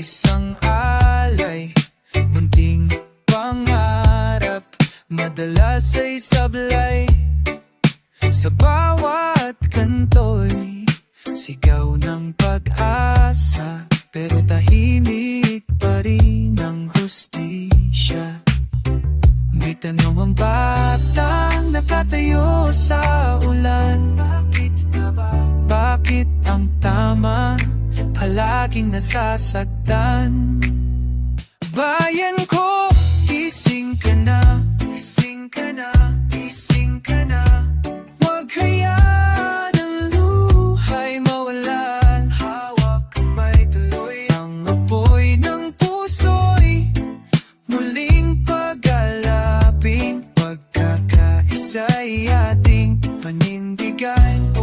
isang alay, munting pangarap, madalas ay sablay. Sa bawat kanto'y sigaw ng pag-asa, pero tahimik pa rin ang hustisya. May tanong ang batang nakatayo sa ulan, bakit nga ba? Bakit ang tama palaging nasasaktan? Bayan ko, gising ka na, gising ka na, gising ka na. Huwag hayaan ang luhay mawalan, hawak kamay tuloy ang apoy ng puso'y muling pag-alaping, pagkakaisa'y ating panindigan.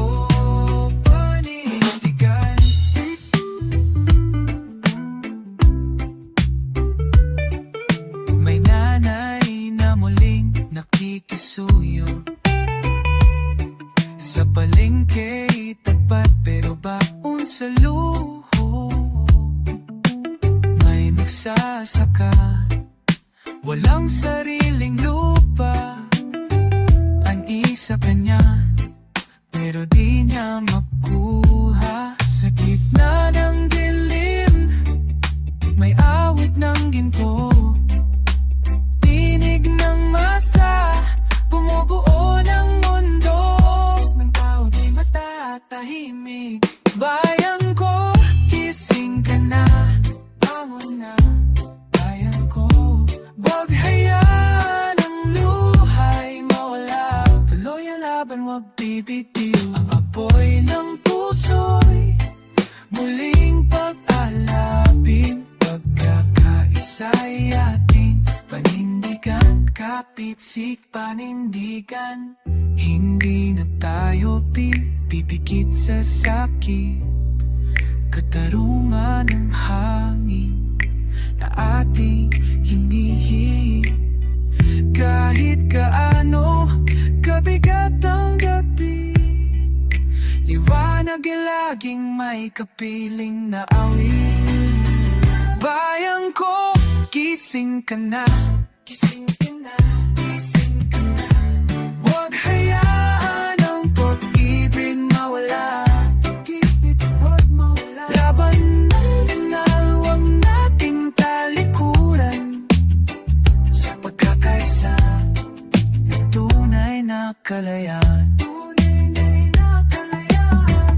Nakikisuyo sa palengke, tapat pero baon sa luho. May nagsasaka, walang sariling lupa. Ang isa kanya, pero di niya makuha. Sa gitna ng dilim, may awit ng ginto. Tinig ng masa, bumubuo ng mundo. Ng tao di matatahimik. Bayan ko, gising ka na, bangon na, bayan ko. Huwag hayaan ang luhay mawala, tuloy ang laban, huwag bibitiw. Ang apoy ng puso'y muling pag-alapin, pagkakaisa'y ating panindigan. Kapitsik panindigan, hindi na tayo pipikit sa sakit. Katarungan ng hangin na ating hinihi. Kahit kaano kabigat ang gabi, liwanag ay laging may kapiling na awit. Bayan ko, gising ka na, gising ka na, gising ka na. Huwag hayaan ang pag-ibig mawala, pag-ibig huwag mawala. Laban ng dangal, huwag nating talikuran. Sa pagkakaisa, may tunay na kalayaan. Tunay na kalayaan.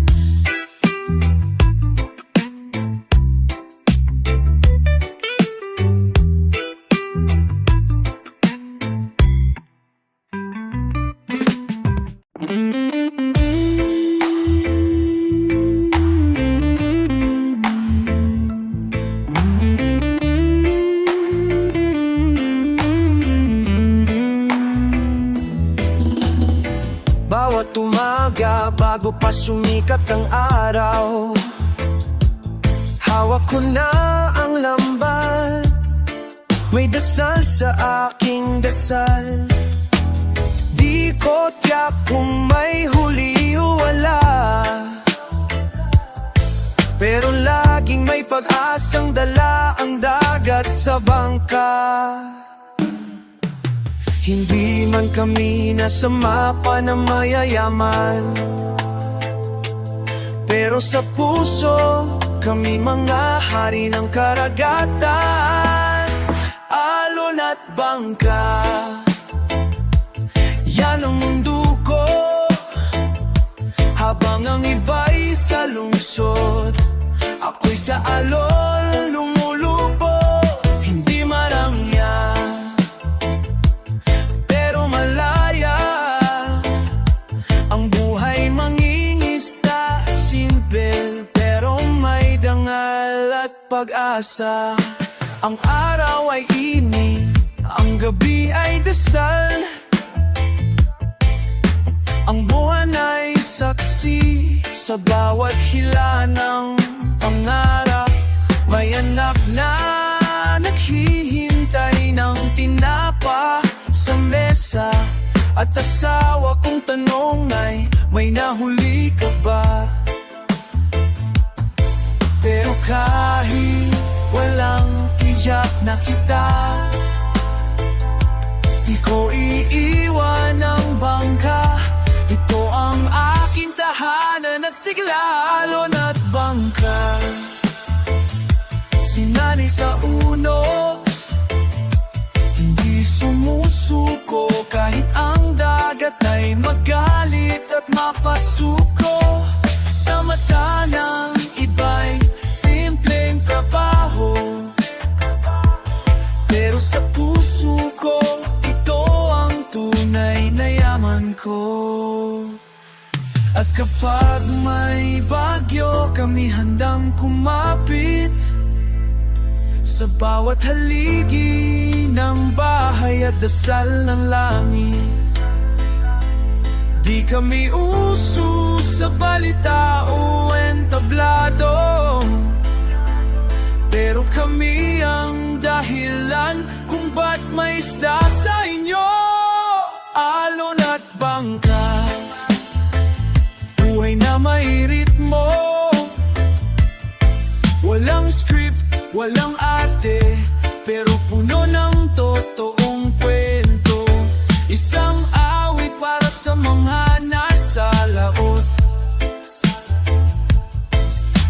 Bawat umaga bago pa sumikat ang araw, hawak ko na ang lambat. May dasal sa aking dasal, di ko tiyak kung may huli o wala. Pero laging may pag-asang dala ang dagat sa bangka. Hindi man kami nasa mapa na mayayaman, pero sa puso kami mga hari ng karagatan. Alon at bangka, yan ang mundo ko. Habang ang iba'y sa lungsod, ako'y sa alon lumulupo. Hindi marangya, pero malaya ang buhay, mangingisda. Simple pero may dangal at pag-asa. Ang araw ay init, ang gabi ay dasal. Ang buwan ay saksi sa bawat hila ng pangarap. May anak na naghihintay ng tinapa sa mesa, at asawa kong tanong ay, may nahuli ka ba? Pero kahit walang tiyak na kita. Di ko iiwan ang bangka, ito ang aking tahanan at sigla. Alon at bangka, sinanay sa unos, hindi sumusuko kahit ang dagat ay magalit at mapasuko. Sa mata ng iba'y simpleng trabaho, pero sa puso ko, ito ang tunay na yaman ko. At kapag may bagyo, kami handang kumapit sa bawat haligi ng bahay at dasal ng langit. Di kami uso sa balita o entablado, pero kami ang dahilan kung ba't may isda sa inyo. Alon at bangka, buhay na may ritmo, walang script, walang arte, pero puno ng totoong kwento. Isang awit para sa mga nasa laot,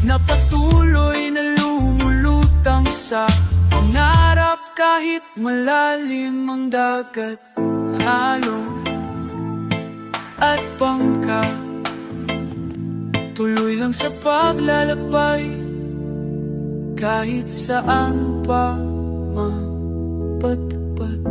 na patuloy na lumulutang sa pangarap kahit malalim ang dagat. Alon at bangka, tuloy lang sa paglalakbay, kahit saan pa mapadpad.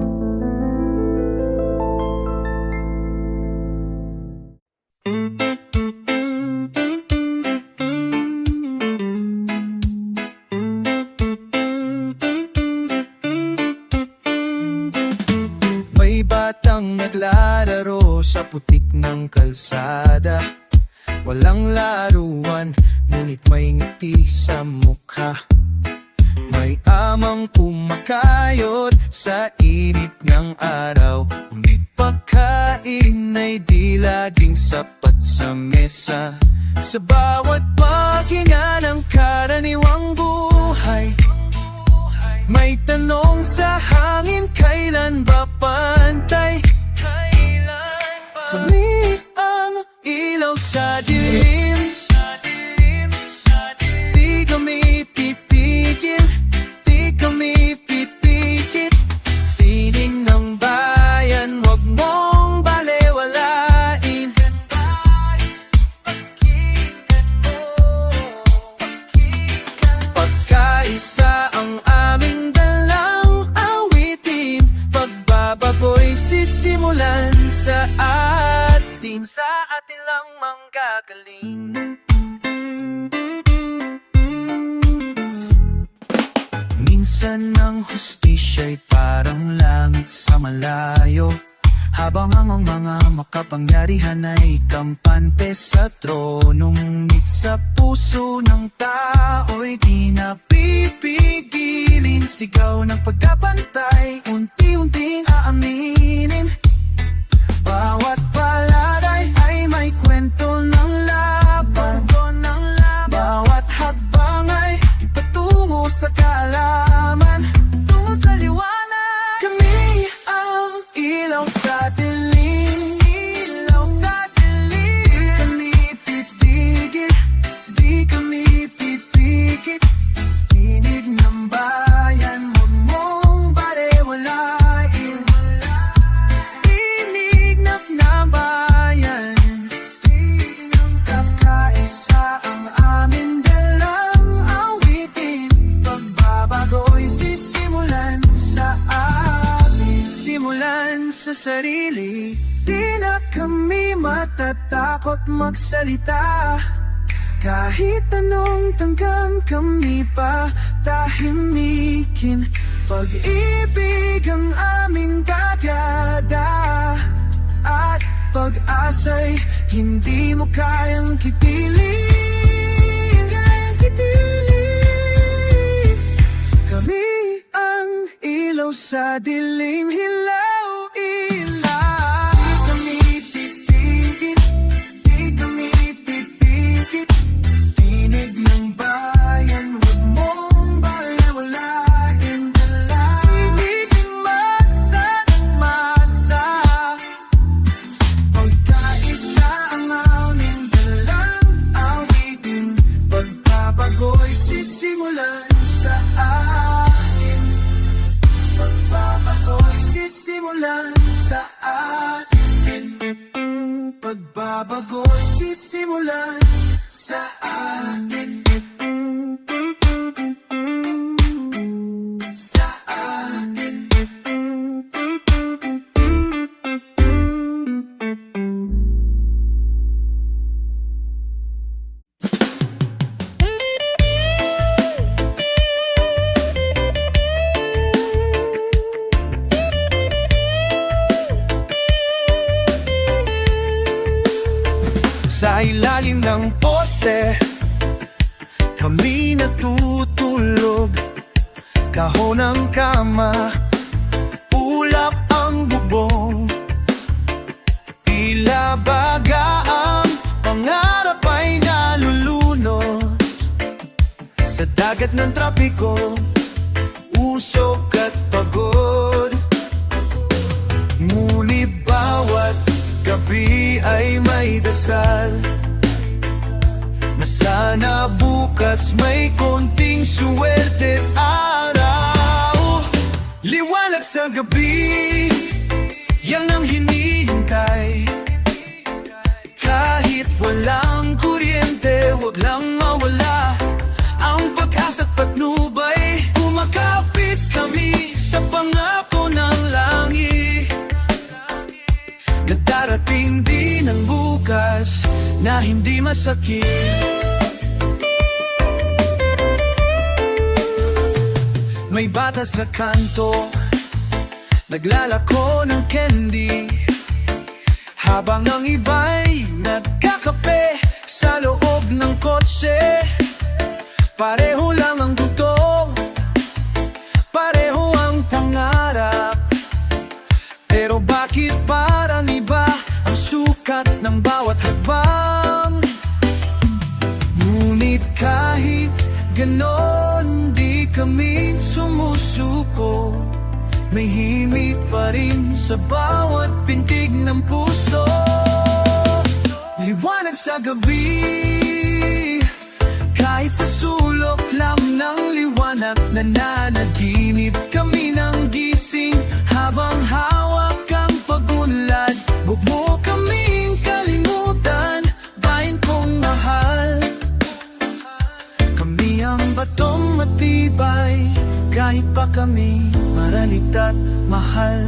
May batang naglalaro sa putik ng kalsada, walang laruan, ngunit may ngiti sa mukha. May amang kumakayod sa init ng araw, ngunit pagkain ay di laging sapat sa mesa. Sa bawat paghinga ng karaniwang buhay, may tanong sa hangin, kailan ba pantay? Kami ang ilaw sa dilim, di kami titigil, di kami pipikit. Tinig ng bayan, wag mong balewalain. Pagkaisa ang aming dalang awitin, pagbabago'y sisimulan sa atin, sa atin lang manggagaling. Minsan ang hustisya'y parang langit sa malayo, habang ang mga makapangyarihan ay kampante sa trono. Ngunit sa puso ng tao'y di napipigilin, sigaw ng pagkapantay, unti-unting aaminin. Bawat palagay ay may kwento ng laban, bawat hakbang ay ipatungo sa kaalaman, tungo sa liwanag. Kami ang ilaw sa dilim, ilaw sa dilim. Di kami titigil, di kami pipikit. Tinig ng bayan, huwag mong balewalain. Tinig ng bayan, kakaisa ang amin dalang awitin, pagbabago'y sisimulan sa amin, simulan sa sarili. Di na kami matatakot magsalita, kahit anong tanggang kami pa tahimikin. Pag-ibig ang aming kagada, at pag-asa'y hindi mo kayang kitilin, Kami ang ilaw sa dilim, hilaw, ilaw. Di kami titigil, di kami pipikit. Tinig ng bayan, huwag mong balewalain. sisimulan sa akin. Pagbabago'y sisimulan sa atin. Pagbabago'y sisimulan sa atin. Sa atin. Sa ilalim ng poste, kami natutulog. Kahon ng kama, ulap ang bubong. Tila baga ang pangarap ay nalulunod. Sa dagat ng trapiko, usok at pagod. Ngunit bawat gabi ay may dasal na sana bukas may konting suwerte araw. Liwanag sa gabi, yan ang hinihintay. Kahit walang kuryente, wag lang mawala ang pag-asa't patnubay. Kumakapit kami sa pangako ng langit. Nagdarating din ang bukas na hindi masakit. May bata sa kanto, naglalako ng candy, habang ang iba'y nagkakape sa loob ng kotse. Pareho lang ang gutom, pareho ang pangarap. Pero bakit parang iba ang sukat ng bawat hakbang? Ngunit kahit ganon di kami sumusuko, may himig pa rin sa bawat pintig ng puso. Liwanag sa gabi, kahit sa sulok lang ng liwanag, nananaginip kami ng gising habang hawak ang pagunlad. Huwag mo kaming kalimutan, bayan kong mahal. Kami ang batong matibay, kahit pa kami maralit at mahal.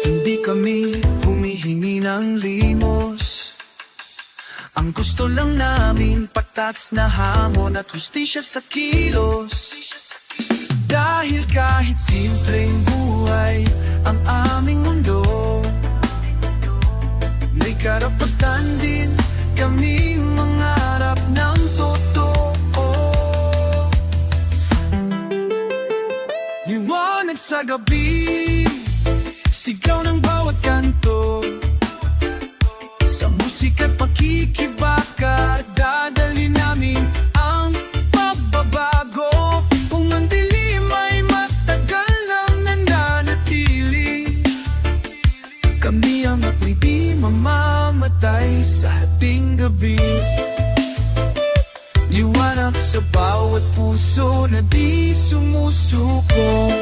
Hindi kami humihingi ng limos, ang gusto lang namin patas na hamon at hustisya sa kilos. Dahil kahit simpleng buhay ang aming mundo, may karapatan din kami mangarap ng totoo. Liwanag sa gabi, sigaw ng bawat kanto. Sa musika't pakikibaka, dadali namin ang pagbabago. Kung ang dilim ay matagal nang nananatili, kami ang ako'y di mamamatay sa hating gabi. Liwanag sa bawat puso na di sumusuko.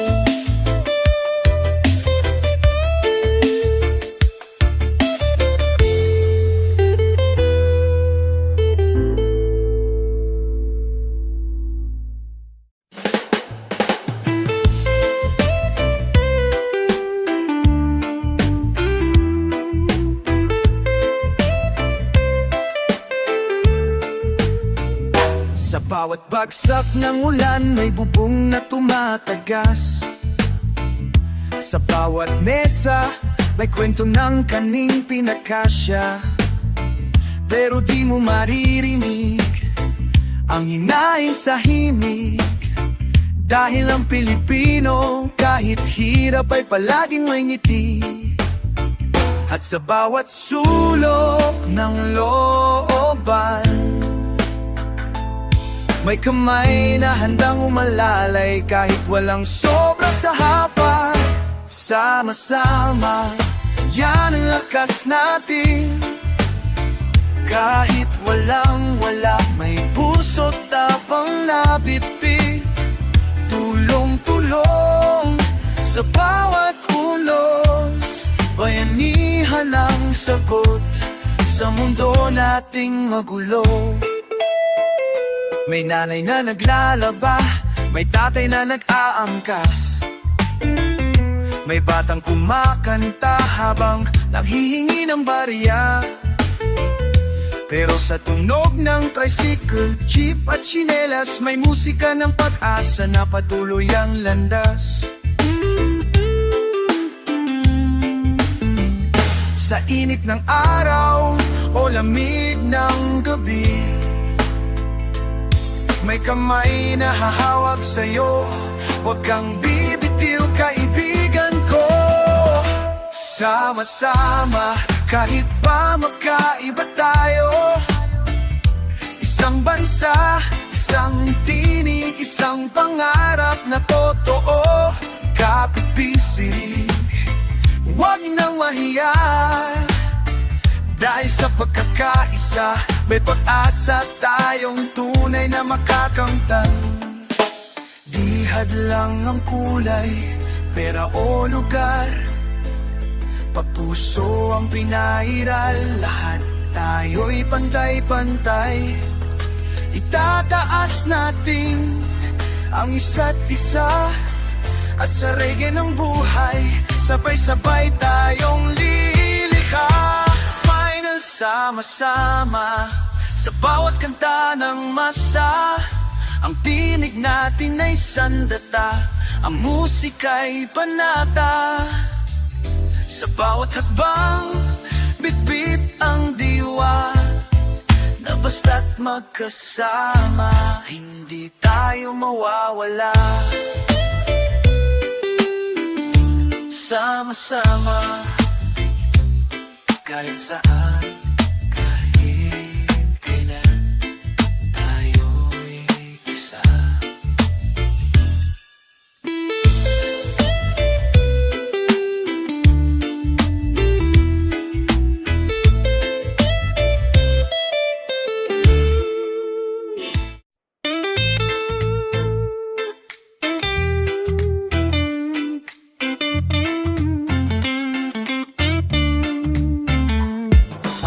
Sa bawat bagsak ng ulan, may bubong na tumatagas. Sa bawat mesa, may kwento ng kaning pinakasya. Pero di mo maririnig ang hinaing sa himig. Dahil ang Pilipino, kahit hirap ay palaging may ngiti. At sa bawat sulok ng looban, may kamay na handang umalalay kahit walang sobra sa hapa. Sama-sama, yan ang lakas natin. Kahit walang-wala, may puso't tapang nabitbit. Tulong-tulong sa bawat ulos, bayanihan ang sagot sa mundo nating magulo. May nanay na naglalaba, may tatay na nag-aangkas, may batang kumakanta habang nanghihingi ng barya. Pero sa tunog ng tricycle, jeep at tsinelas, may musika ng pag-asa na patuloy ang landas. Sa init ng araw o lamig ng gabi, may kamay na hahawak sa'yo. Huwag kang bibitiw, kaibigan ko. Sama-sama, kahit pa magkaiba tayo. Isang bansa, isang tinig, isang pangarap na totoo. Kapit-bisig, huwag nang mahiya. Dahil sa pagkakaisa, may pag-asa tayong tunay na makakamtan. Di hadlang ang kulay, pera o lugar, pagpuso ang pinairal. Lahat tayo'y pantay-pantay. Itataas natin ang isa't isa, at sa reggae ng buhay, sabay-sabay tayong lilikha. Final sama-sama, sa bawat kanta ng masa, ang tinig natin ay sandata, ang musika'y panata. Sa bawat hakbang, bitbit ang diwa, na basta't magkasama, hindi tayo mawawala. Sama-sama, kahit saan, kahit kailan, tayo'y isa.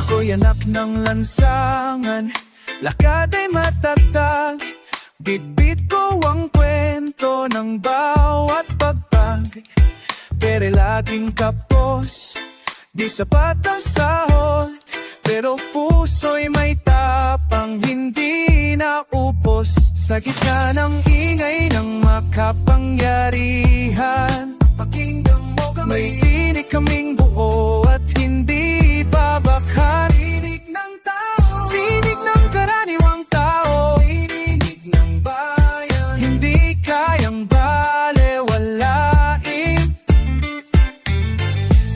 Ako'y anak ng lansangan, lakad ay matatag. Bitbit ko ang kwento ng bawat pagpag. Pero laging kapos, di sapat ang sahod. Pero puso'y may tapang, hindi naupos. Sa gitna ng ingay ng makapangyarihan, pakinggan mo kami, may tinig kaming buo at hindi babakhan. Tinig ng tao, tinig ng karaniwang tao, tinig ng bayan, hindi kayang balewalain.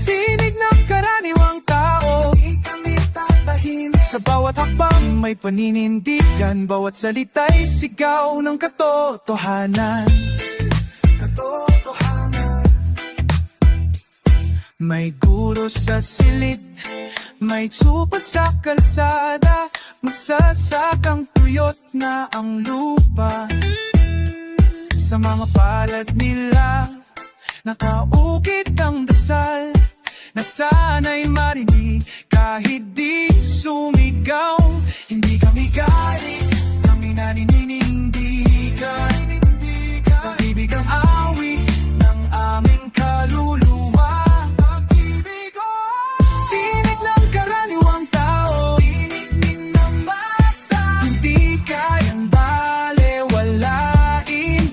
Tinig ng karaniwang tao, hindi kami tatahimik. Sa bawat hakbang may paninindigan, bawat salita'y sigaw ng katotohanan. Katotohanan. May guro sa silid, may tsupa sa kalsada, magsasakang tuyot na ang lupa. Sa mga palad nila, nakaukit ang dasal, na sana'y marinig kahit di sumigaw. Hindi kami galit, kami naninindigan. Pag-ibig ang awit ng aming kaluluwa. Pag-ibig ko, tinig ng karaniwang tao, tinig din ng masa, hindi kayang balewalain.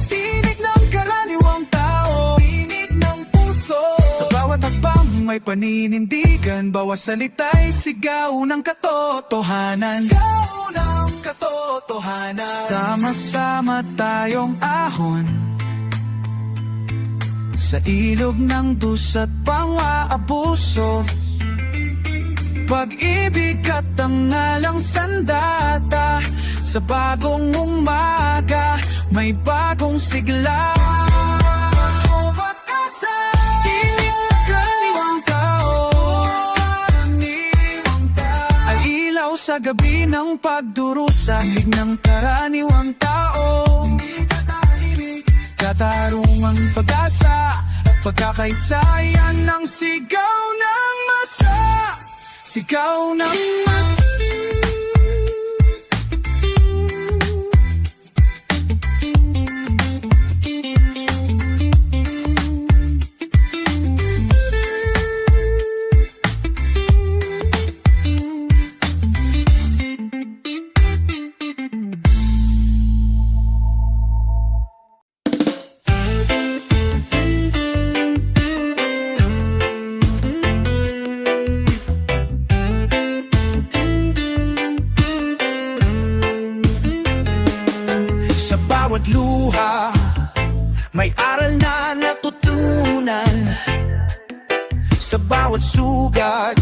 Tinig ng karaniwang tao, tinig ng puso. Sa bawat hakbang may paninindigan, bawat salita'y sigaw ng katotohanan. Sigaw ng katotohanan. Sama-sama tayong ahon sa ilog ng dusa't pang-aabuso. Pag-ibig at ang ngalang sandata, sa bagong umaga may bagong sigla. Pag-asa, tinig ng kaliwang tao, sa gabi ng pagdurusa, hig ng karaniwang tao. Hindi ka tahimik, katarungang pag-asa at pagkakaisayan ng sigaw ng masa. Sigaw ng masa. Sa bawat luha, may aral na natutunan. Sa bawat sugat,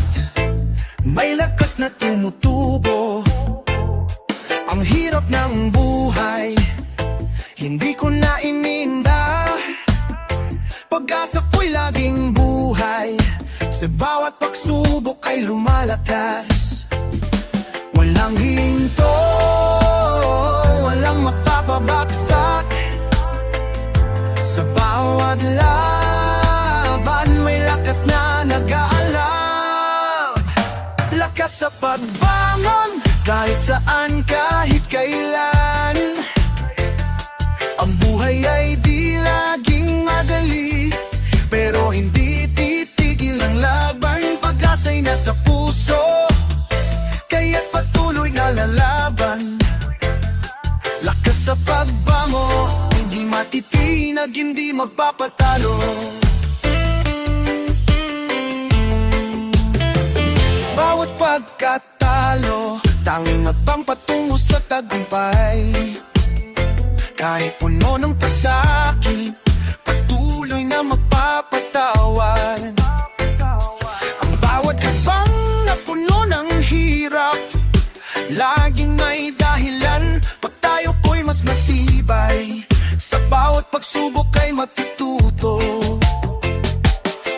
may lakas na tumutubo. Ang hirap ng buhay, hindi ko na ininda. Pag-asa ko'y laging buhay, sa bawat pagsubok ay lumalakas. Walang hinto, walang mapapabagsak. Sa bawat laban, may lakas na nag-aalab. Lakas sa pagbangon, kahit saan, kahit kailan. Ang buhay ay di laging madali, pero hindi titigil ang laban. Pag-asa'y nasa puso, kaya't patuloy na lalaban. Lakas sa pagbango, hindi matitinag, hindi magpapatalo. Bawat pagkatalo, tanging magpapatungo sa tagumpay. Kahit puno ng pasakit, patuloy na magpapatawad. Ang bawat habang na puno ng hirap, laging may dahilan. Pag tayo ko'y mas matibay, sa bawat pagsubok ay matututo.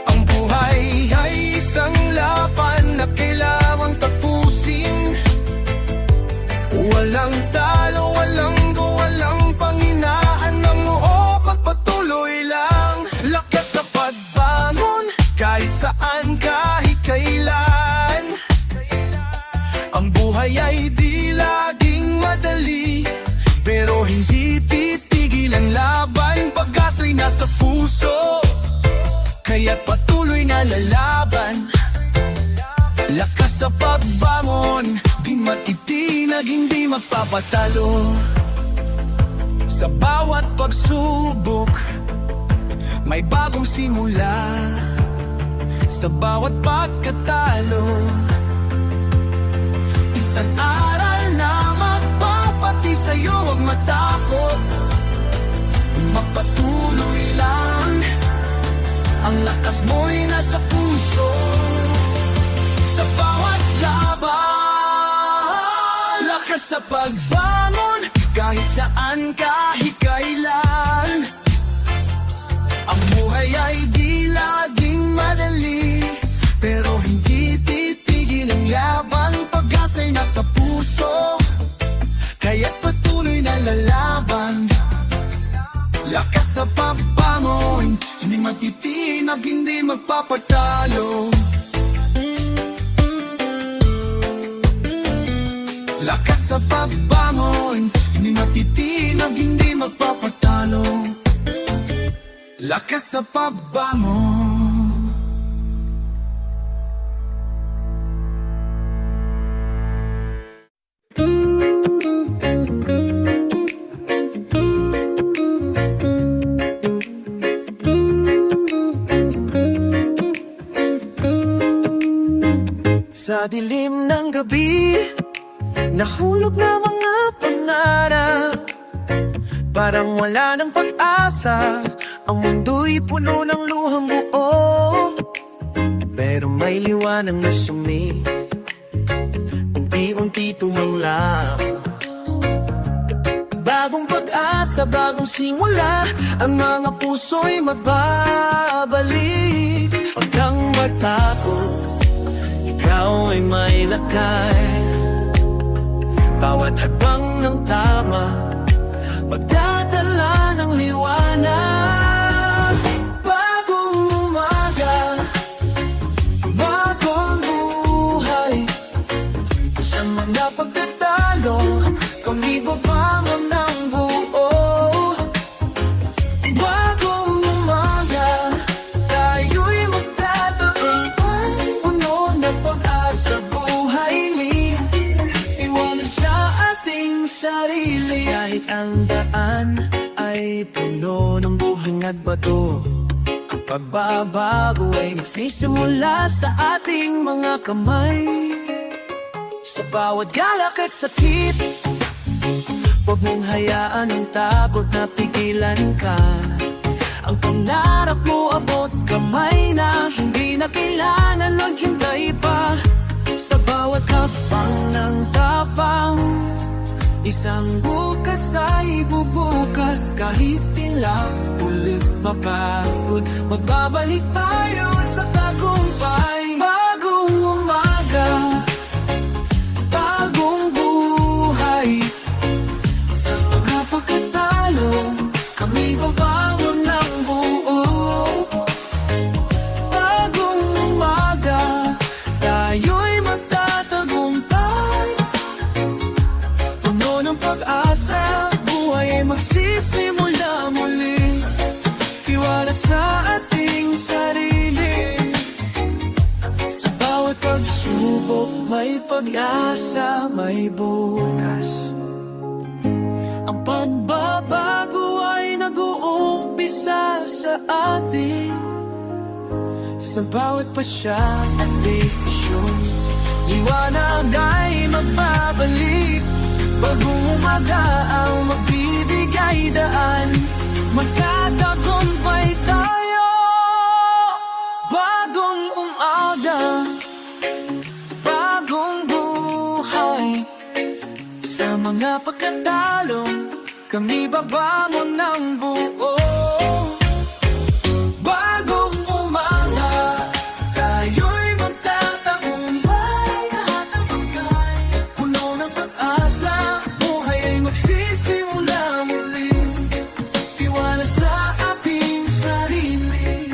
Ang buhay ay isang laban na kailangang tapusin. Walang talo, walang panghinaan ng noo, pagpatuloy lang. Lakas sa pagbangon, kahit saan, kahit kailan. Ang buhay ay di laging madali, pero hindi titigil ang laban. Pag-asa'y nasa puso, kaya't patuloy na lalaban. Lakas sa pagbangon, di matitinag, hindi magpapatalo. Sa bawat pagsubok, may bagong simula. Sa bawat pagkatalo, isang aral na magpapati sa'yo. Huwag matakot, magpatuloy lang. Ang lakas mo'y nasa puso. Sa bawat laban, lakas sa pagbangon, kahit saan, kahit kailan. Ang buhay ay di laging madali, pero hindi titigil ang laban. Pag-asa'y nasa puso, kaya't patuloy na lalaban. Lakas sa pagbangon, hindi matitinag, hindi magpapatalo. Lakas sa pagbangon, hindi matitinag, hindi magpapatalo. Lakas sa pagbangon. Sa dilim ng gabi, nahulog na mga pangarap. Parang wala ng pag-asa, ang mundo'y puno ng luhang buo. Pero may liwanag na sumi, unti-unti tumangla. Bagong pag-asa, bagong simula, ang mga puso'y magbabalik. Huwag kang matakot, ikaw ay may lakas. bawat hakbang ng tama, pagdadala ng liwanag. Bagong umaga, bagong buhay. Sa mga pagtatalo, kami babangon ng buo. Bagong umaga, tayo'y magtatagumpay. Puno na pag-asa, buhay li iwanan sa ating sarili. Kahit ang daan ay puno ng buhang at bato, ang pagbabago ay nagsisimula sa ating mga kamay. Sa bawat galak at sakit, huwag mong hayaan ang takot na pigilan ka. Ang pangarap mo abot kamay na, hindi na kailangan maghintay pa. Sa bawat hakbang ng tapang, isang bukas ay bubukas. Kahit ilang ulit mapagod, magbabalik tayo sa tagumpay. Bagong umaga, bagong buhay. Sa mga pagkatalo, kami babangon ng buo. Bagong umaga, tayo'y magtatagumpay. Puno ng pag-asa, buhay ay magsisimula muli. Tiwala sa ating sarili. Sa bawat pagsubok, may pag-asa, may bukas. Ang pagbabago ay nag-uumpisa sa atin. Sa bawat pasya at desisyon, liwanag ay magbabalik. Bagong umaga ang magbibigay daan, magtatagumpay tayo. Bagong umaga, bagong buhay. Sa mga pagkatalo, kami babangon ng buo. Bagong umaga, tayo'y magtatagumpay. Lahat ng bagay, puno ng pag-asa, buhay ay magsisimula muli. Tiwala sa ating sarili.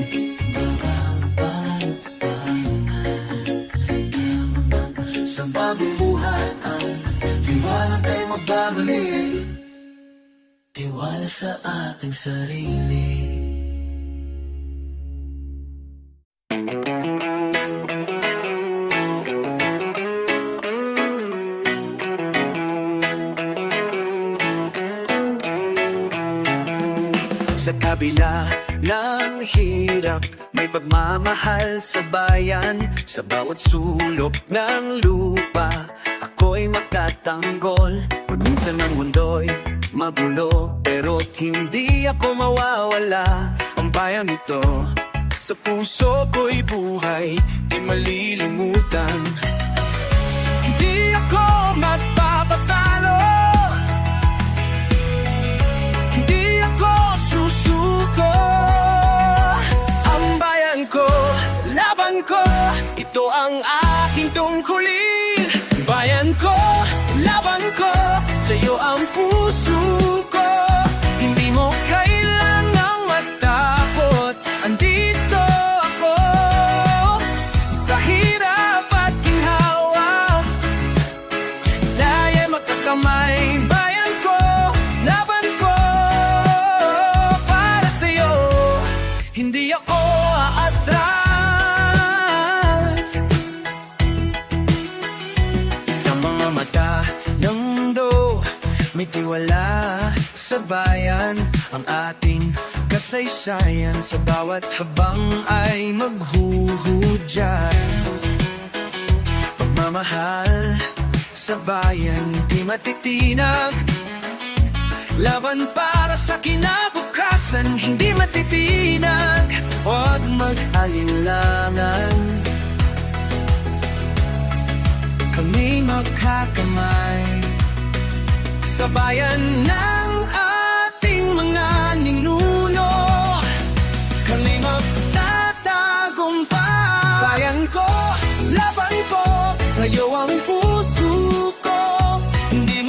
Sa bagong buhay, liwanag ay magbabalik. Tiwala sa ating sarili. Sa kabila ng hirap, may pagmamahal sa bayan. Sa bawat sulok ng lupa, ako'y magtatanggol. Minsan ang mundo'y magulo, pero't hindi ako mawawala. Ang bayan ito, sa puso ko'y buhay, di malilimutan. Hindi ako magpapatalo, hindi ako susuko. Ang bayan ko, laban ko, ito ang aking tungkulin. Bayan ko, laban ko, sa'yo ang puso ko. Hindi mo kailangang matakot, andito ako. Sa hirap at ginhawa, tayo'y magkakamay. Bayan ko, laban ko, para sa'yo, hindi ako aatras. Sa mga mata ng mundo, may tiwala sa bayan. Ang ating kasaysayan, sa bawat habang ay maghuhudyat. Pagmamahal sa bayan, di matitinag. Laban para sa kinabukasan, hindi matitinag. Huwag mag-alinlangan, kami magkakamay. Sa bayan ng ating mga ninuno, kami magtatagumpay. Bayan ko, laban ko, sa'yo ang puso ko. Hindi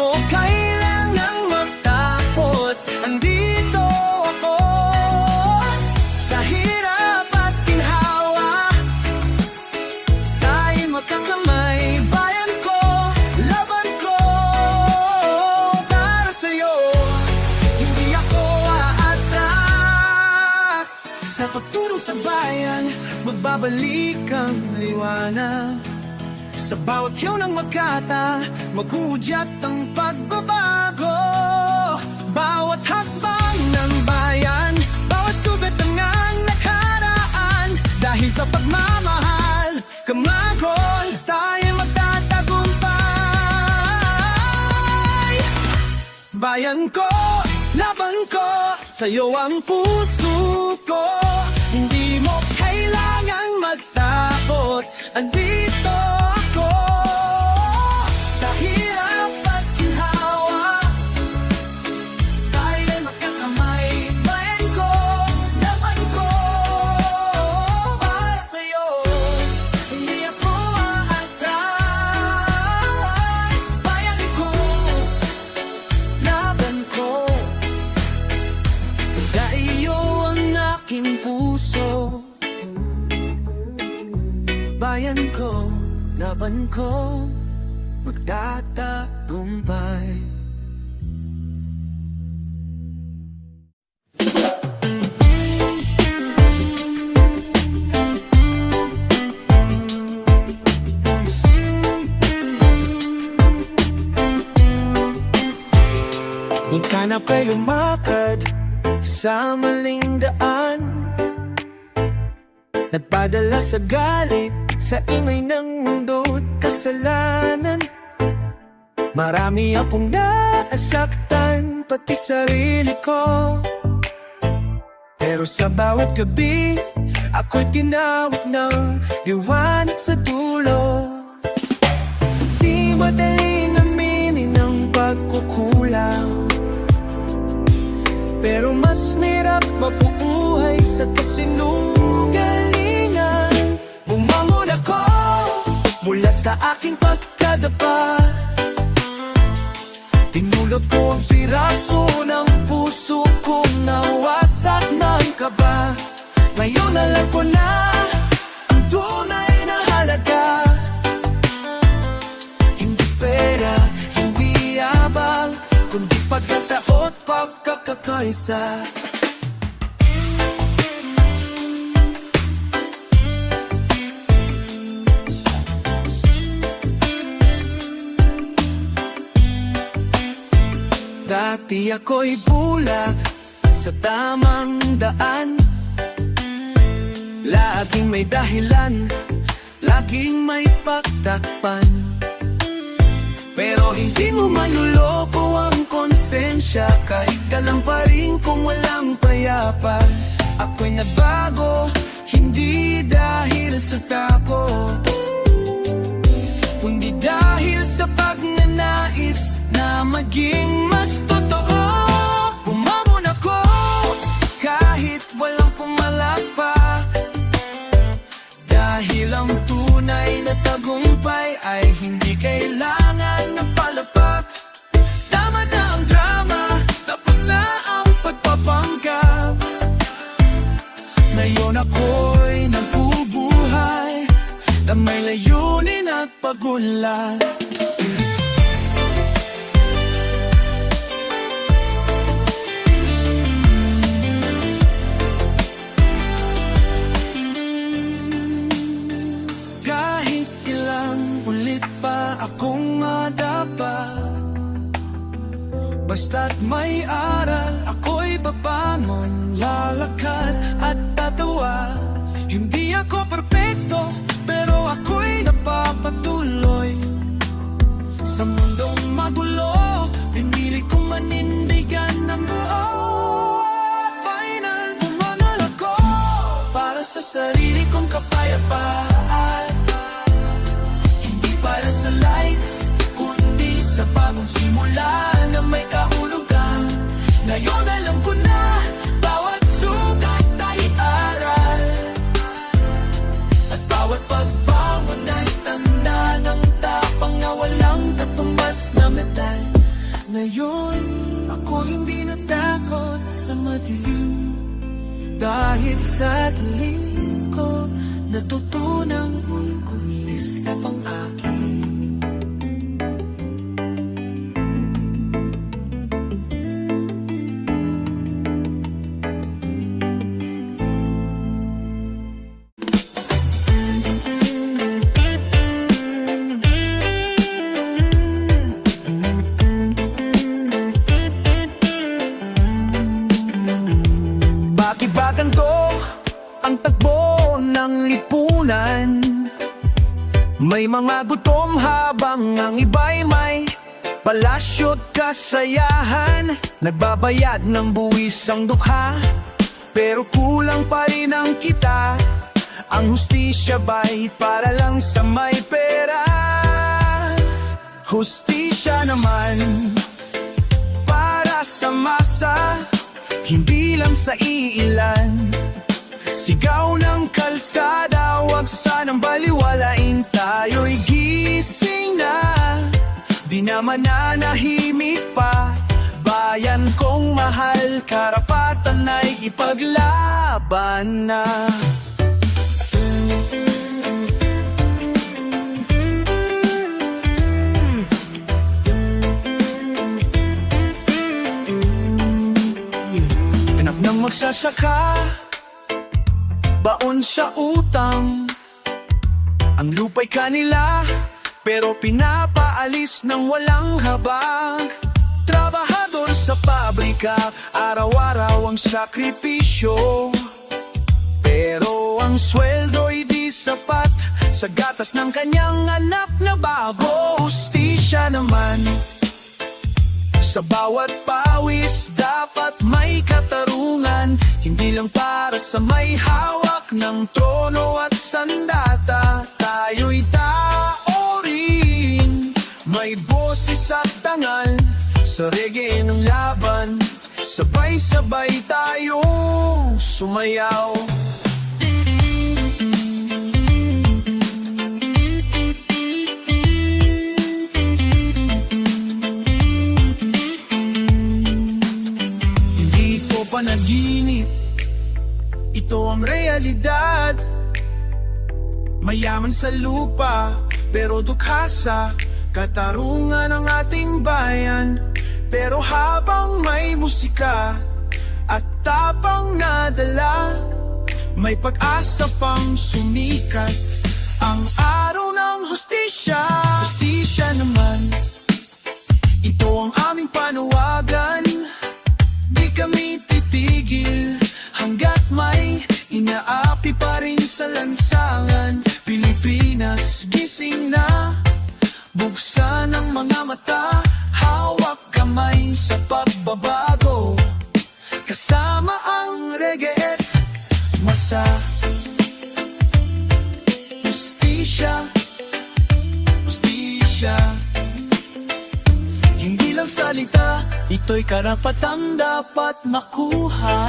bayan, magbabalik ang liwanag. Sa bawat yaw ng magkata, maghudyat ang pagbabago. Bawat hakbang ng bayan, bawat subit ng nakaraan. Dahil sa pagmamahal, kamagol, tayo magtatagumpay. Bayan ko, laban ko, sa'yo ang puso ko. Hindi mo kailangang magtakot, andito ako. Sa hirap at ginhawa, tayo'y magkakamay. Bayan ko, laban ko, para sa'yo. Hindi ako aatras. Bayan ko, laban ko. Sa iyo ang aking puso. Bayan ko, laban ko, magtatagumpay. Minsan na kayo lumakad sa maling daan, nagpadala sa galit, sa ingay ng mundo't kasalanan. Marami akong nasaktan, pati sarili ko. Pero sa bawat gabi, ako'y tinawag ng liwanag sa dulo. Di madaling aminin ang pagkukulang, pero mas mahirap mabubuhay sa kasinungalingan. Bumangon ako mula sa aking pagkadapa, tinulot ko ang piraso ng puso kong nawasak ng kaba. Ngayon alam ko na ang tunay na halaga. Hindi pera, hindi yabang, kundi pagkataot, pagkakakaisa. Dati ako'y bulag sa tamang daan, laging may dahilan, laging may pagtakpan. Pero hindi mo maluloko ang konsensya, kahit ka lang pa rin kung walang payapa. Ako'y nagbago, hindi dahil sa takot, kundi dahil sa pagnanais na maging mas totoo. Bumamon ako kahit walang pumalakpak, dahil ang tunay na tagumpay ay hindi kailangan ng palapak. Tama na ang drama, tapos na ang pagpapanggap. Ngayon ako'y nabubuhay na may layunin at pagunlad. Akong madapa, basta't may aral, ako'y babangon, lalakad at tatawa. Hindi ako perpekto, pero ako'y napapatuloy. Sa mundong magulo, pinili kong manindigan ng buo. Final, bumangal ako para sa sarili kong kapayapaan. Para sa lights, kundi sa bagong simula na may kahulugan. Ngayon alam ko na, bawat sugat ay aral, at bawat pagbangon ay tanda ng tapang na walang katumbas na metal. Ngayon, ako hindi natakot sa madilim, dahil sa dilim ko natutunang muling kumislap ang akin. mga gutom habang ang iba'y may palasyo't kasayahan. Nagbabayad ng buwis ang dukha, pero kulang pa rin ang kita. Ang hustisya ba'y para lang sa may pera? Hustisya naman para sa masa, hindi lang sa iilan. Sigaw ng kalsada, wag sanang baliwalain. Tayo'y gising na, di na mananahimik pa. Bayan kong mahal, karapatan ay ipaglaban na. Anak ng magsasaka, baon sa utang. Ang lupa'y kanila, pero pinapaalis ng walang habag. Trabahador sa pabrika, araw-araw ang sakripisyo, pero ang sweldo'y di sapat sa gatas ng kanyang anak na bago. Hustisya naman sa bawat pawis, dapat may katarungan. Hindi lang para sa may hawak ng trono at sandata. Tayo'y tao rin, may boses at tangal. Sa reggae ng laban, sabay-sabay tayong sumayaw. Panaginip, ito ang realidad. Mayaman sa lupa, pero dukha sa katarungan ng ating bayan. Pero habang may musika at tapang nadala, may pag-asa pang sumikat ang araw ng hustisya. Hustisya naman, ito ang aming panawagan. Di kami titigil hanggat may inaapi pa rin sa lansangan. Pilipinas, gising na, buksan ang mga mata, hawak kamay sa pagbabago. Kasama ang reggae at masa. Hustisya, hustisya, hindi lang salita, ito'y karapatang dapat makuha.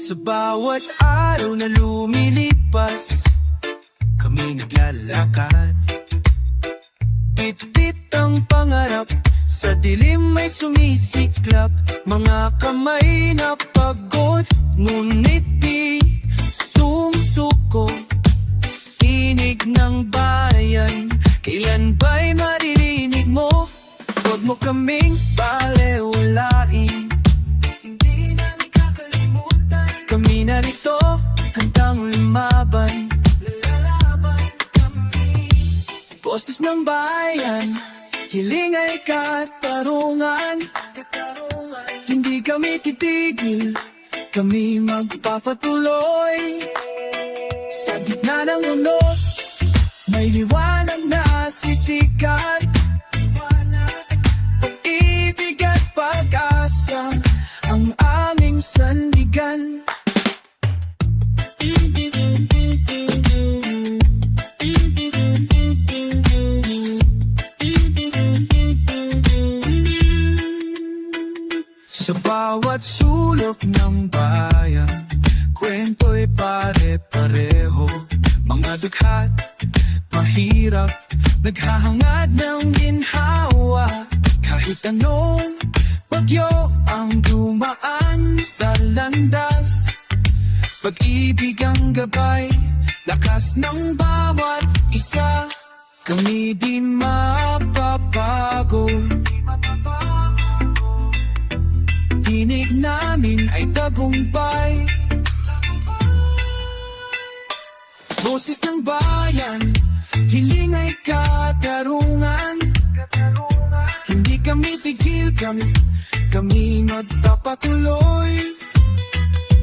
Sa bawat araw na lumilipas, kami naglalakad. Pitit ang pangarap, sa dilim may sumisiklap. Mga kamay na pagod, ngunit di sumusuko. Tinig ng bayan, kailan ba'y maririnig mo? Huwag mo kaming balewalain, kami narito, handang lumaban. Lalaban kami. Boses ng bayan, hiling ay katarungan. Hindi kami titigil, kami magpapatuloy. Sa gitna ng unos, may liwanag na sisikat. Pag-ibig at pag-asa ang aming sandigan. Sa bawat sulok ng bayan, kwento'y pare-pareho. Mga dughat, mahirap, naghahangad ng ginhawa. Kahit anong bagyo ang dumaan sa landas, pag-ibig ang gabay, lakas ng bawat isa. Kami di mapapago. Tinig namin ay tagumpay. Boses ng bayan, hiling ay katarungan. Hindi kami tigil, kami magpapatuloy.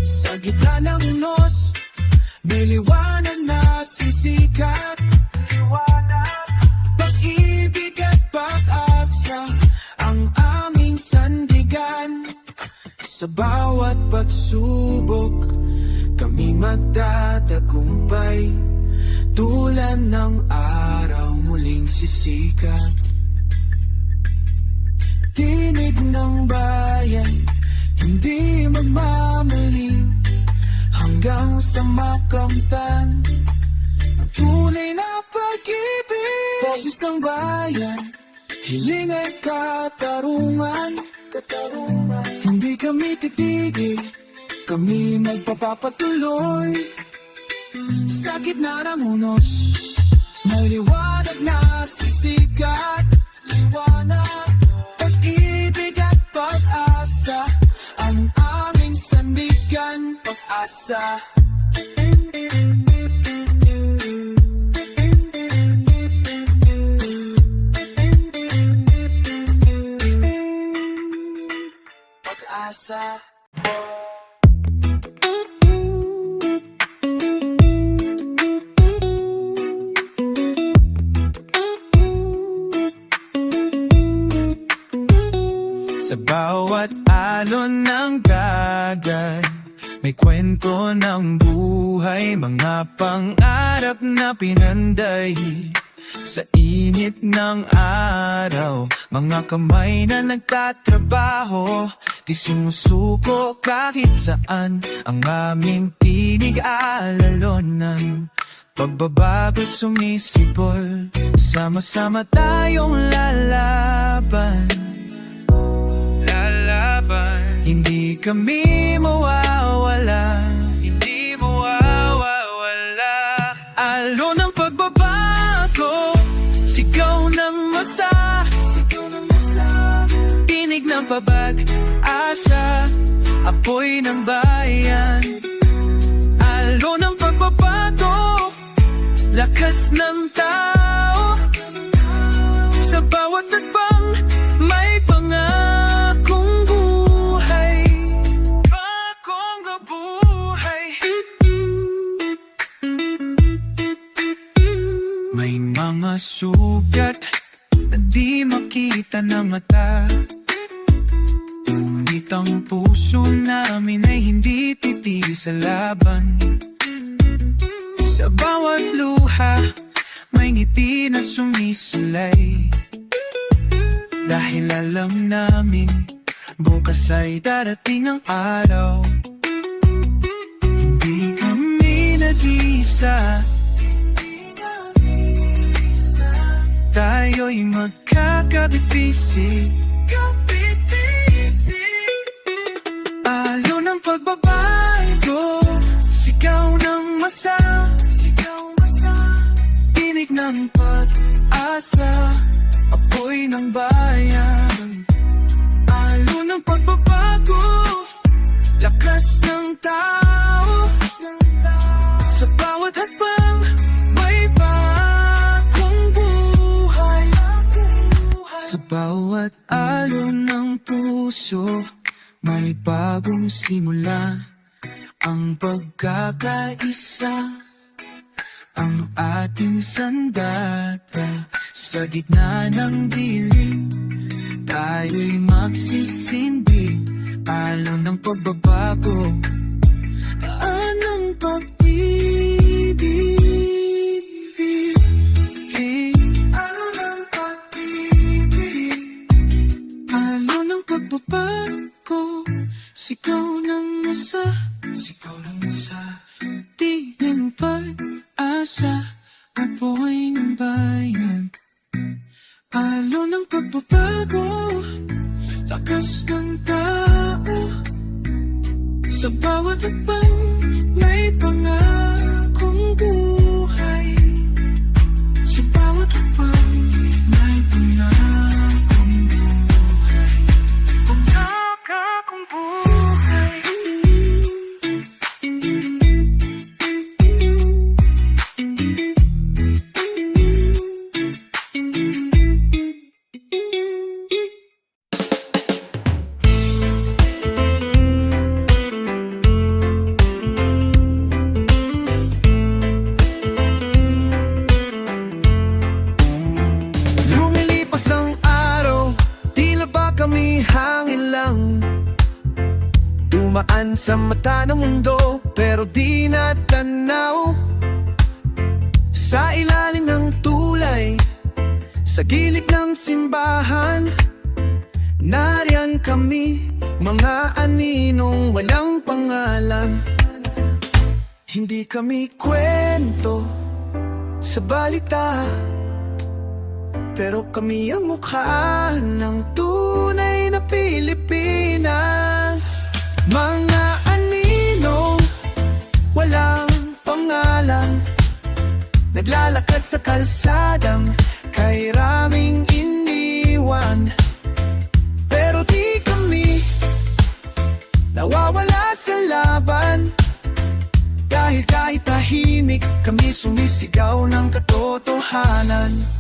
Sa gitna ng unos, may liwanag na sisikat. Pag-ibig at pag-asa ang aming sandigan. Sa bawat pagsubok, kami magtatagumpay. Tulad ng araw muling sisikat. Tinig ng bayan, hindi magmamali. Hanggang sa makamtan ang tunay na pag-ibig. Boses ng bayan, hiling ay katarungan. Hindi kami titigil, kami magpapatuloy. Sa gitna ng unos, may liwanag na sisikat. Pag-ibig at pag-asa ang aming sandigan. Pag-asa. Pag-asa. Sa bawat alon ng dagat, may kwento ng buhay, mga pangarap na pinanday. Sa init ng araw, mga kamay na nagtatrabaho, di sumusuko kahit saan. Ang aming tinig alalonan, pagbabago sumisipol, sama-sama tayong lalaban. Hindi kami mawawala, hindi mawawala. Alon ng pagbabago, sigaw ng masa, tinig ng pabag-asa, apoy ng bayan. Alon ng pagbabago, lakas ng tao, sa bawat nagbang may pangakong buhay. Bagong buhay. May mga sugat na di makita ng mata, ngunit ang puso namin ay hindi titigil sa laban. Sa bawat luha, may ngiti na sumisilay. Dahil alam namin, bukas ay darating ang araw. Hindi kami nag-iisa, tayo'y magkakabit-bisig. Alon ng pagbabago, sigaw ng masa, tinig ng pag-asa, apoy ng bayan. Alon ng pagbabago, lakas ng tao, sa bawat hakbang may bagong buhay. Sa bawat alon ng puso, may bagong simula. Ang pagkakaisa, ang ating sandata. Sa gitna ng dilim, tayo'y magsisindi. Alon ng pagbabago, anong pag-ibig. Alon ng pag-ibig, alon ng pagbabago, sigaw ng masa, tinig pag-asa, apoy ng bayan. Alon ng pagbabago, lakas ng tao, sa bawat hakbang may pangakong buhay. Dumaan sa mata ng mundo pero di natanaw. Sa ilalim ng tulay, sa gilid ng simbahan, nariyan kami, mga aninong walang pangalan. Hindi kami kwento sa balita, pero kami ang mukha ng tunay na Pilipinas. Mga aninong walang pangalan, naglalakad sa kalsadang kay raming iniwan. Pero di kami nawawala sa laban, dahil kahit tahimik kami sumisigaw ng katotohanan.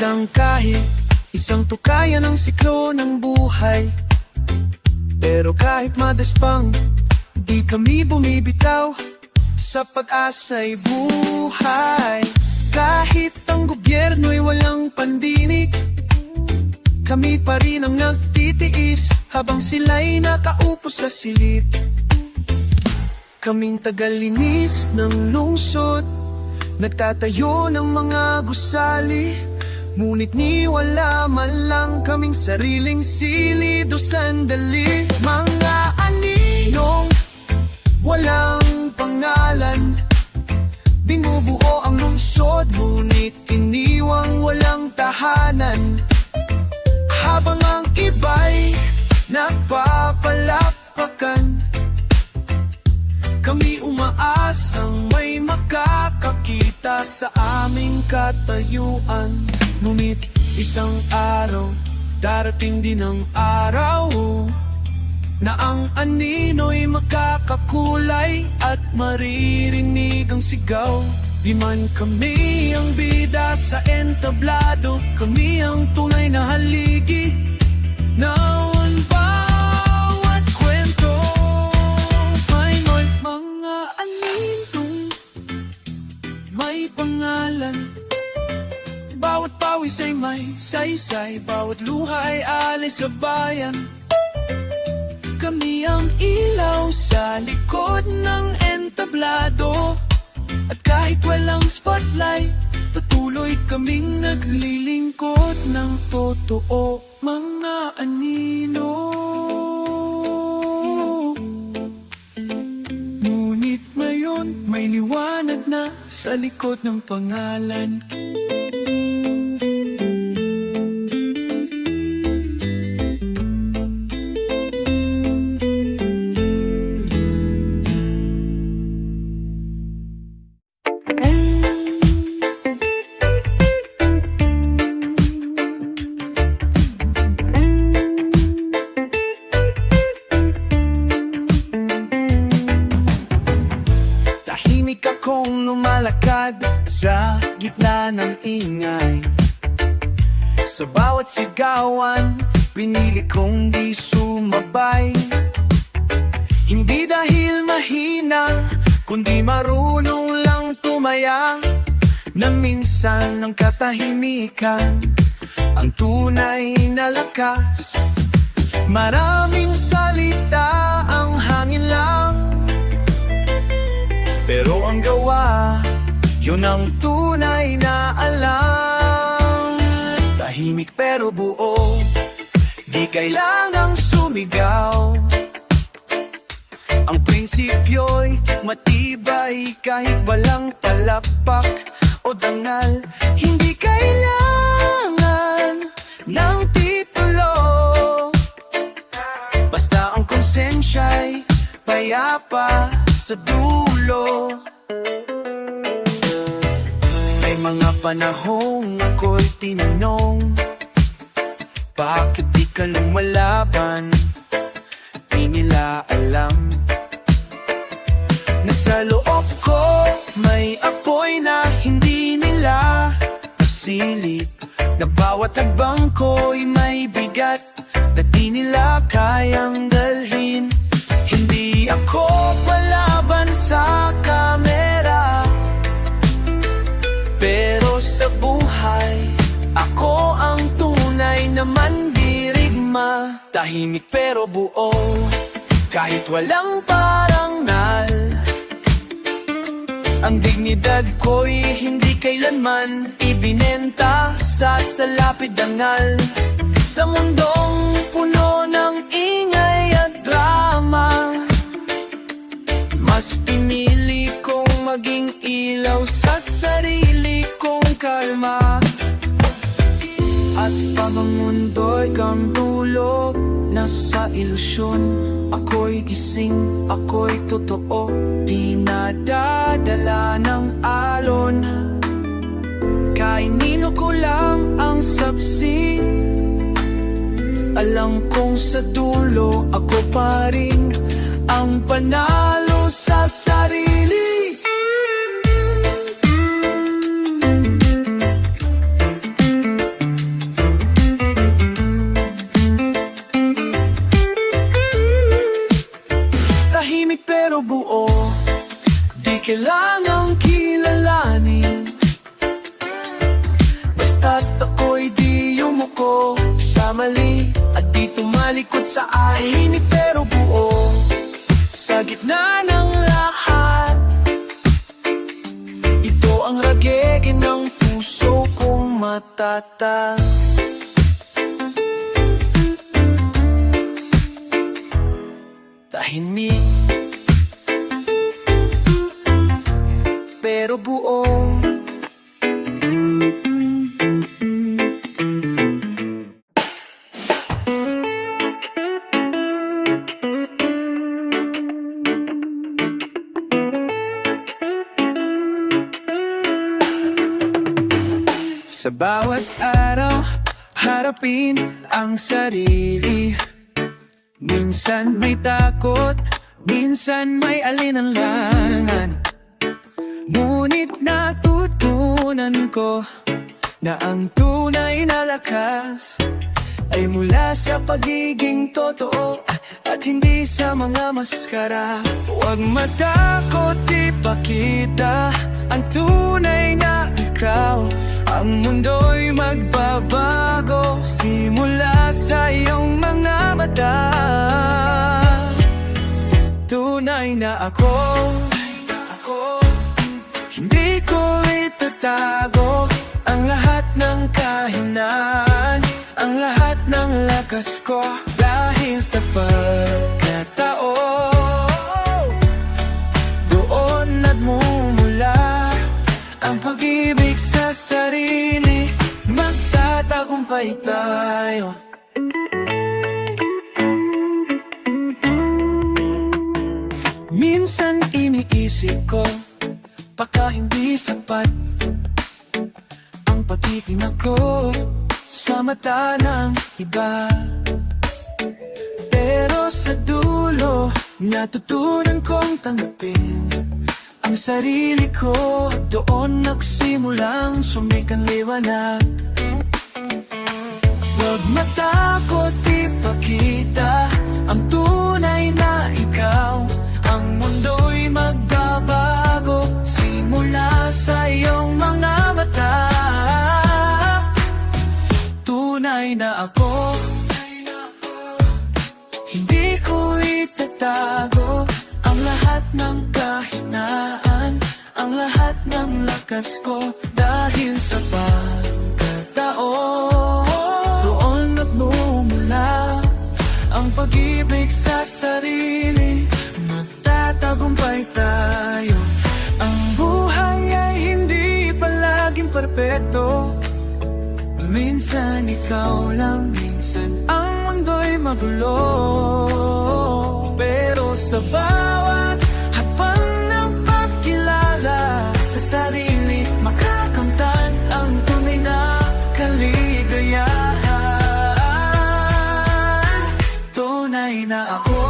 Isang kahit, isang tukaya ng siklo ng buhay. Pero kahit madaspang, di kami bumibitaw, sa pag-asa'y buhay. Kahit ang gobyerno'y walang pandinig, kami pa rin ang nagtitiis habang sila'y nakaupo sa silid. Kaming tagalinis ng lungsod, nagtatayo ng mga gusali, ngunit ni wala man lang kaming sariling silid o sandali. Mga aninong walang pangalan, binubuo ang lungsod, ngunit iniwang walang tahanan. Habang ang iba'y nagpapalapakan, kami umaasang may makakakita sa aming katayuan. Ngunit isang araw, darating din ang araw na ang anino'y makakakulay at maririnig ang sigaw. Di man kami ang bida sa entablado, kami ang tunay na haligi ng bawat kwento. May mga aninong may pangalan, bawat pawis ay may saysay, bawat luha ay alay sa bayan. Kami ang ilaw sa likod ng entablado, at kahit walang spotlight, patuloy kaming naglilingkod ng totoo. Mga anino, ngunit ngayon may liwanag na sa likod ng pangalan. Tahimik akong lumalakad sa gitna ng ingay. Sa bawat sigawan, pinili kong di sumabay. Hindi dahil mahina, kundi marunong lang tumaya, na minsan ng katahimikan ang tunay na lakas. Maraming salita ang hangin lang, pero ang gawa, yun ang tunay na alam. Tahimik pero buo, di kailangang sumigaw. Ang prinsipyo'y matibay kahit walang palakpak o dangal. Hindi kailangan ng titulo, basta ang konsensya'y payapa sa dulo. May mga panahong ako'y tinanong, bakit di ka lumalaban? Di nila alam na sa loob ko may apoy na hindi nila masilip, na bawat tagbang ko'y may bigat na di nila kayang dalhin. Hindi ako palaban sa kamera, pero sa buhay tahimik pero buo, kahit walang parangal. Ang dignidad ko'y hindi kailanman ibinenta sa salapid dangal. Sa mundong puno ng ingay at drama, mas pinili kong maging ilaw sa sarili kong kalma. At pag ang mundo'y kamtulog, nasa ilusyon, ako'y gising, ako'y totoo, di nadadala ng alon. Kainino ko lang ang sapsing, alam kong sa dulo ako pa rin ang panalo sa sarili. Tahimik pero buo, di kailangang kilalanin. Basta't ako'y di yumuko sa mali at di tumalikod sa tahimik pero buo, sa gitna ng lahat. Ito ang ragegin ng puso kong matatag. Tahimik pero buo. Sa bawat araw, harapin ang sarili. Minsan may takot, minsan may alinlangan. Ngunit natutunan ko na ang tunay na lakas ay mula sa pagiging totoo at hindi sa mga maskara. Huwag matakot, ipakita ang tunay na ikaw. Ang mundo'y magbabago simula sa iyong mga mata. Tunay na ako, hindi ko itatago ang lahat ng kahinaan, ang lahat ng lakas ko dahil sa pagkatao. Doon nagmumula ang pag-ibig sa sarili, magtatagumpay tayo. Minsan iniisip ko, baka hindi sapat ang pagtitingin ko sa mata ng iba. Pero sa dulo, natutunan kong tanggapin ang sarili ko. Doon nagsimulang sumikan liwanag. Huwag matakot, ipakita ang tunay na ikaw. Ang mundo'y magbabago simula sa iyong mga mata. Tunay na ako, hindi ko itatago ang lahat ng kahinaan, ang lahat ng lakas ko dahil sa pagkatao. Doon nagmumula ang pag-ibig sa sarili, magtatagumpay tayo. Ang buhay ay hindi palaging perpekto. Minsan ikaw lang, minsan ang mundo'y magulo. Pero sa bawat hapang ng pagkilala sa sarili, makakamtan ang tunay na kaligayahan. Tunay na ako,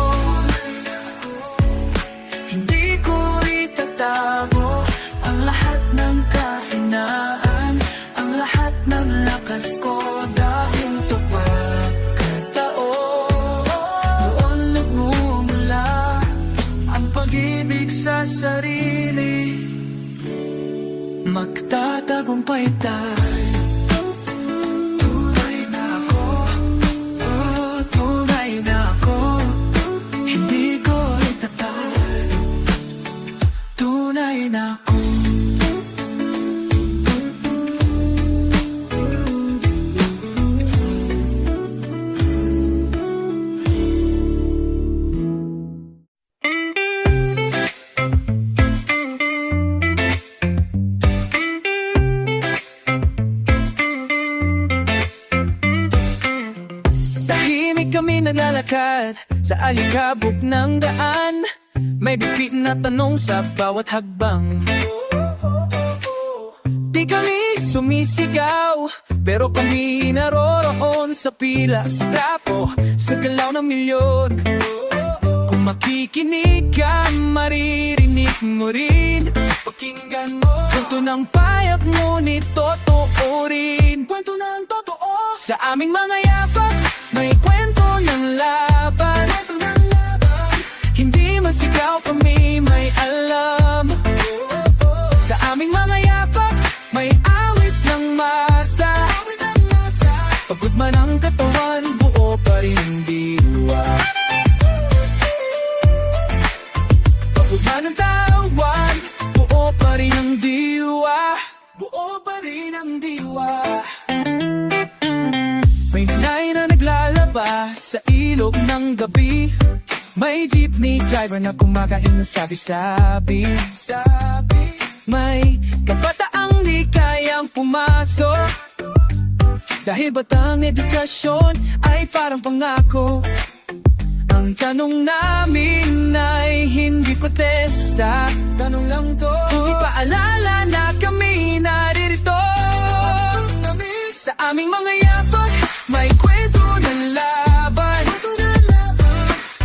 hindi ko itatago ang lahat ng kahinaan, ang lahat ng lakas ko dahil sa pagkatao. Doon nagmumula ang pag-ibig sa sarili, magtatagumpay tayo. Tunay na ako, oh, tunay lakad sa alikabok ng daan. May bigpit na tanong sa bawat hagbang. Di kami sumisigaw, pero kami naroroon sa pila, sa trapo, sa galaw ng milyon. Kung makikinig ka, maririnig mo rin. Pakinggan mo kwento ng payak, ngunit totoo rin. Kwento ng totoo sa aming mga yapak. May kwento ng laban. Hindi man sigaw, kami may alam. Sa aming mga yapak, may awit ng masa. Pagod man ang katawan, buo pa rin ang diwa. Pagod man ang tawan, buo pa rin ang diwa. Buo pa rin ang diwa. May nanay na naglalaba sa ilog ng gabi. May jeepney driver na kumakain ng sabi-sabi. May kabataang di kayang pumasok, dahil batang edukasyon ay parang pangako. Ang tanong namin ay hindi protesta, tanong lang to, kung ipaalala na kami naririto. Sa aming mga yapak, may kwento ng laban.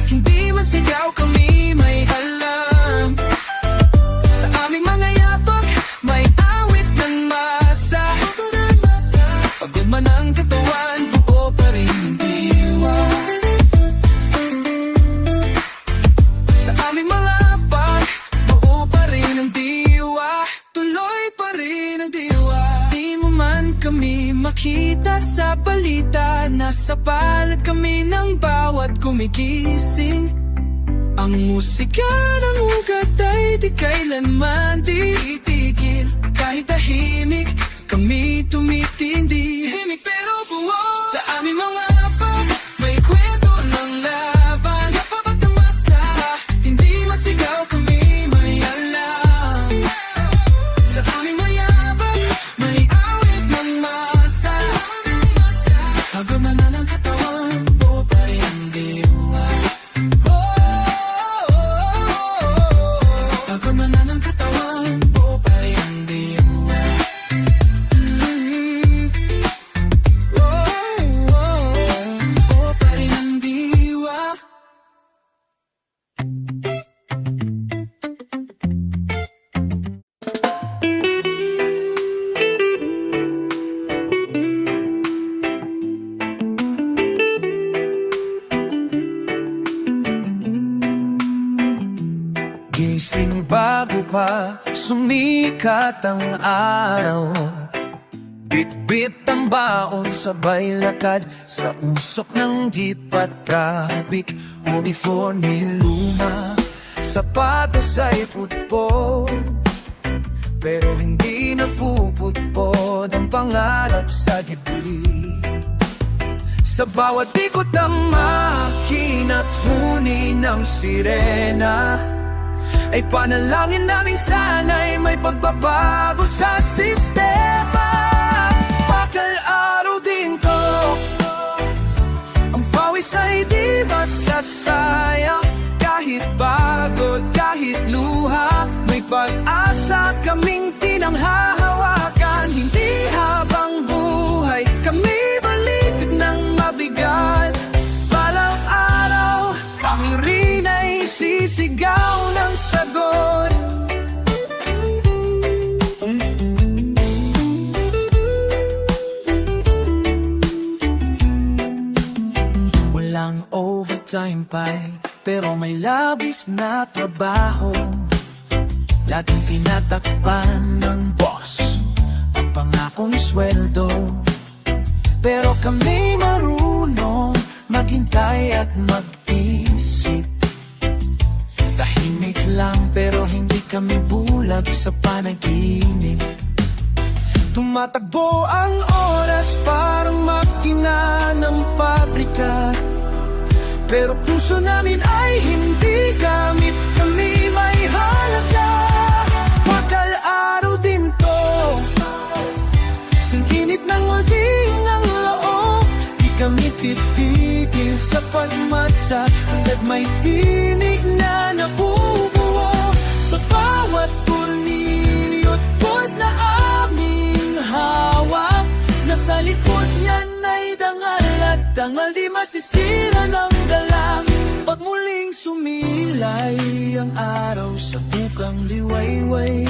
Hindi man sigaw, kami may alam. Sa aming mga yapak, may awit ng masa. Pagod man ang katawan, buo pa rin ang diwa. Sa aming mga yapak, buo pa rin ang diwa. Tuloy pa rin ang diwa. Di mo man kami makita sa balita, nasa palad kami ng bawat gumigising. Ang musika ng ugat ay di kailanman titigil. Kahit tahimik, kami tumitindi. Himik pero buo. Sa aming mga yapak, may kwento ng laban. Napapat na masa, hindi masigaw, kami may alam. Sa aming mga yapak, may awit ng masa. Hagod man ng katawan, buo pa rin ang diwa. Pagod man ng katawan, buo pa rin ang diwa. Buo pa rin ang diwa. Gising bago pa sumikat ang araw. Bit-bit ang baon, sabay lakad sa usok ng jeep at traffic. Uniforme luma, sapatos ay putpod, pero hindi napuputpod ang pangarap sa dibdib. Sa bawat ikot ng makina at huni ng sirena, ay panalangin namin sana'y may pagbabago sa sistema. Bakal araw din to, ang pawis ay di masasayang. Kahit pagod, kahit luha, may pag-asa kaming pinanghahawakan. Hindi habang buhay kami balikat ng mabigat. Balang araw, kami rin ay sisigaw ng sagot. Walang overtime pay, pero may labis na trabaho. Laging tinatakpan ng boss ang pangakong sweldo, pero kami marunong maghintay at mag-isip. Tahimik lang pero hindi kami bulag sa panaginip. Tumatakbo ang oras parang makina ng pabrika, pero puso namin ay hindi gamit. Kami may halaga. Bakal araw din to, singkinit ng walding ang loob. Di kami titigil sa pagmat may tinig na nabubuo sa bawat tornilyo't pod na aming hawak. Nasa likod niyan ay dangal at dangal, di masisira ng dalang. Pag muling sumilay ang araw sa bukang liwayway,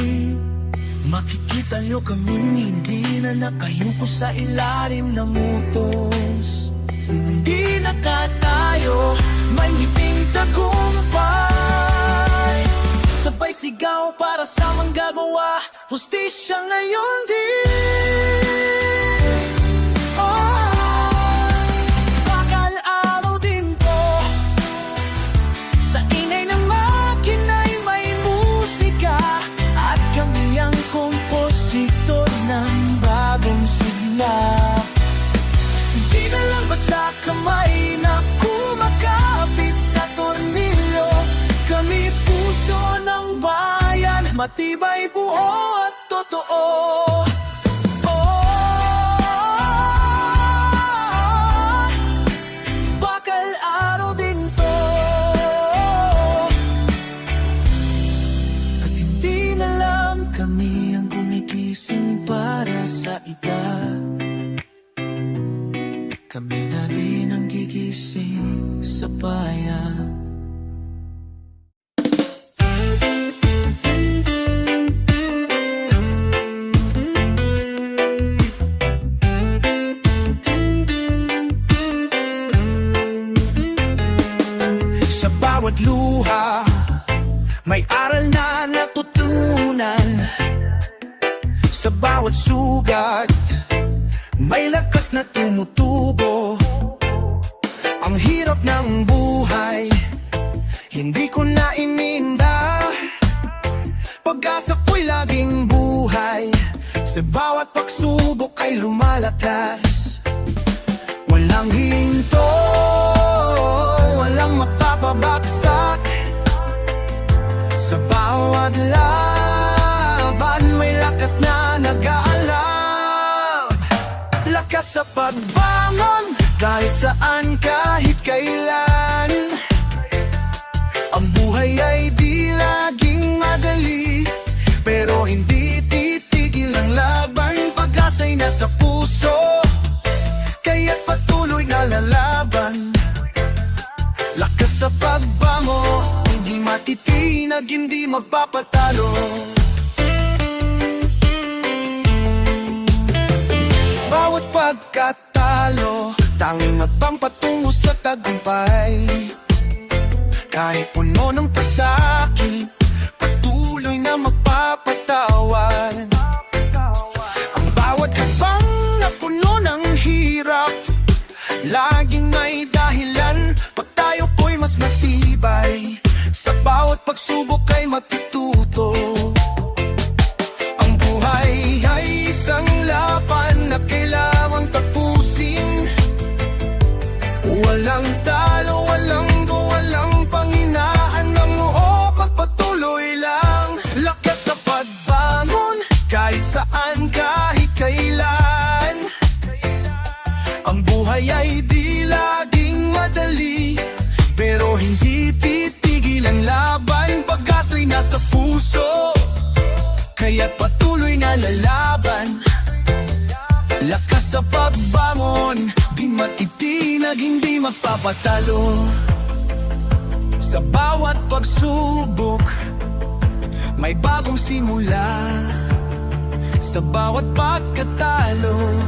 makikita niyo kaming hindi na nakayuko sa ilalim ng utos. Hindi nakatayo, may ngiping tagumpay. Sabay sigaw para sa manggagawa, hustisya ngayon din. Bakal araw din to, sa ingay ng makina'y may musika, at kami ang kompositor ng bagong sigla. Di na lang basta kamay na kumakapit sa tornilyo, kami puso ng bayan, matibay, buo at totoo. Bakal araw din to, at hindi na lang kami ang gumigising para sa iba, kami na rin ang gigising sa bayan. Sa bawat luha, may aral na natutunan. Sa bawat sugat, may lakas na tumutubo. Ang hirap ng buhay, hindi ko na ininda. Pag-asa ko'y laging buhay, sa bawat pagsubok ay lumalakas. Walang hinto, walang mapapabagsak. Sa bawat laban, may lakas na nag-aalab. Lakas sa pagbangon, kahit saan, kahit kailan. Ang buhay ay di laging madali, pero hindi titigil ang laban. Pag-asa'y nasa puso, kaya't patuloy na lalaban. Lakas sa pagbango, hindi matitinag, hindi magpapatalo. Bawat pagkatalo, tanging habang patungo sa tagumpay. Kahit puno ng pasakit, patuloy na magpapatawan. Ang bawat habang na puno ng hirap, laging may dahilan. Pag tayo ko'y mas matibay, sa bawat pagsubok ay matututo. Ang buhay ay isang laban na kailangang tapusin. Walang talo, walang panghinaan ng muo, pagpatuloy lang. Lakas sa pagbangon, kahit saan, kahit kailan. Ang buhay ay di laging madali, pero hindi titigil ang laban. Pag-asa'y nasa puso, kaya't patuloy na lalaban. Lakas sa pagbangon, di matitinag, hindi magpapatalo. Sa bawat pagsubok, may bagong simula. Sa bawat pagkatalo,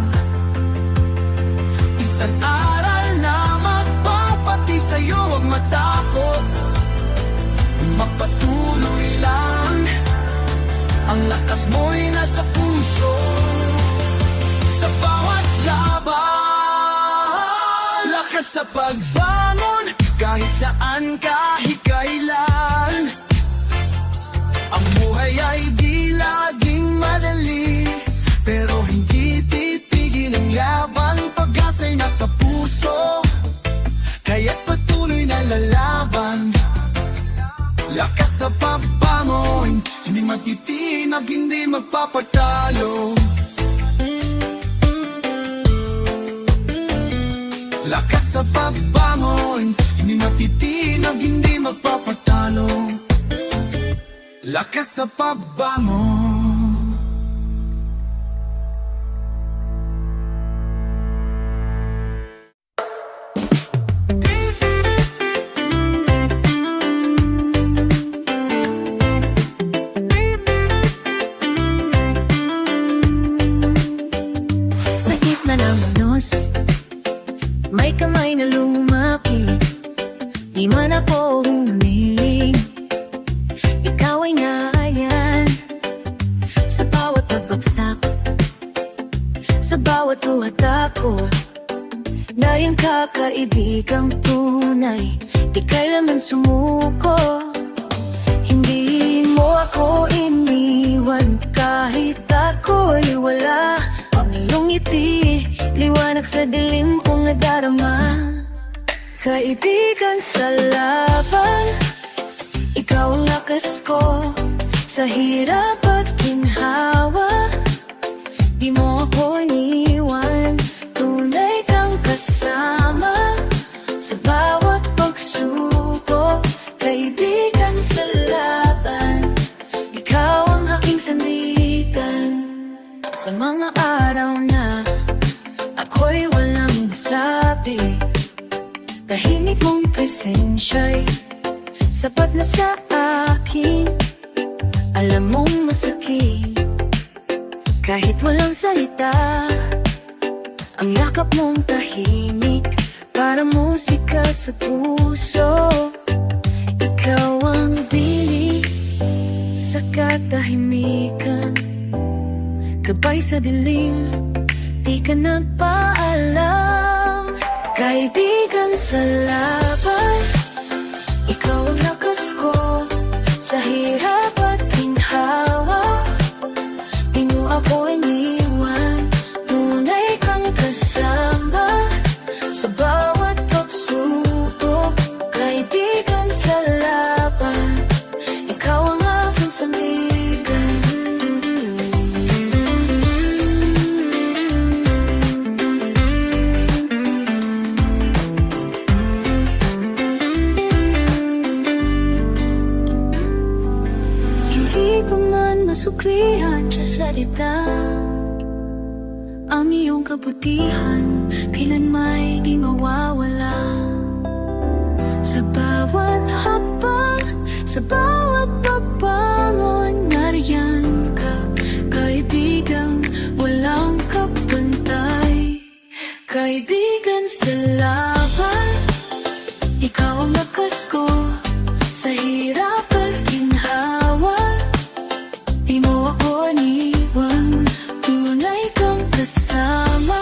isang aral na magpapati sa'yo. Huwag matakot, magpatuloy lang. Ang lakas mo'y nasa puso. Sa bawat laban, lakas sa pagbangon, kahit saan, kahit kailan. Ang buhay ay di laging madali, pero hindi titigil ang laban. Pag-asa'y nasa puso, kaya't patuloy na lalaban. Lakas sa pagbangon, hindi matitinag, hindi magpapatalo. Lakas sa pagbangon, hindi Di matitinag, hindi magpapatalo. Lakas sa pagbangon. Sa gitna ng manos, may kamay na lumapit. Di man ako humiling, ikaw ay naayan. Sa bawat pagbagsak, sa bawat uhatak ko, na yung kakaibigang tunay, di kailanman sumuko. Hindi mo ako iniwan kahit ako'y wala. Ang iyong ngiti, liwanag sa dilim kong nadarama. Kaibigan sa laban, ikaw ang lakas ko sa hirap at ginhawa. Di mo ako iniwan, tunay kang kasama sa bawat pagsubok. Kaibigan sa laban, ikaw ang aking sandigan. Sa mga araw na ako'y walang masabi, tahimik mong presensya'y sapat na sa akin. Alam mong masakit kahit walang salita, ang yakap mong tahimik para musika sa puso. Ikaw ang bili sa katahimikan, gabay sa dilim, di ka nagpaalam. Kaibigan sa laban, ikaw ang lakas ko sa hirap at ginhawa. Di mo ako iniwan, tunay kang kasama sa bawat pagsubok. Kaibigan sa laban, ikaw ang aking sandigan. Hindi ko man masuklihan sa salita ang iyong kabutihan, kailan may di mawawala. Sa bawat hakbang, sa bawat pagbangon, nariyan ka, kaibigang walang kapantay. Kaibigan sa laban, ikaw ang lakas ko sa hirap at ginhawa. Di mo ako iniwan, tunay kang kasama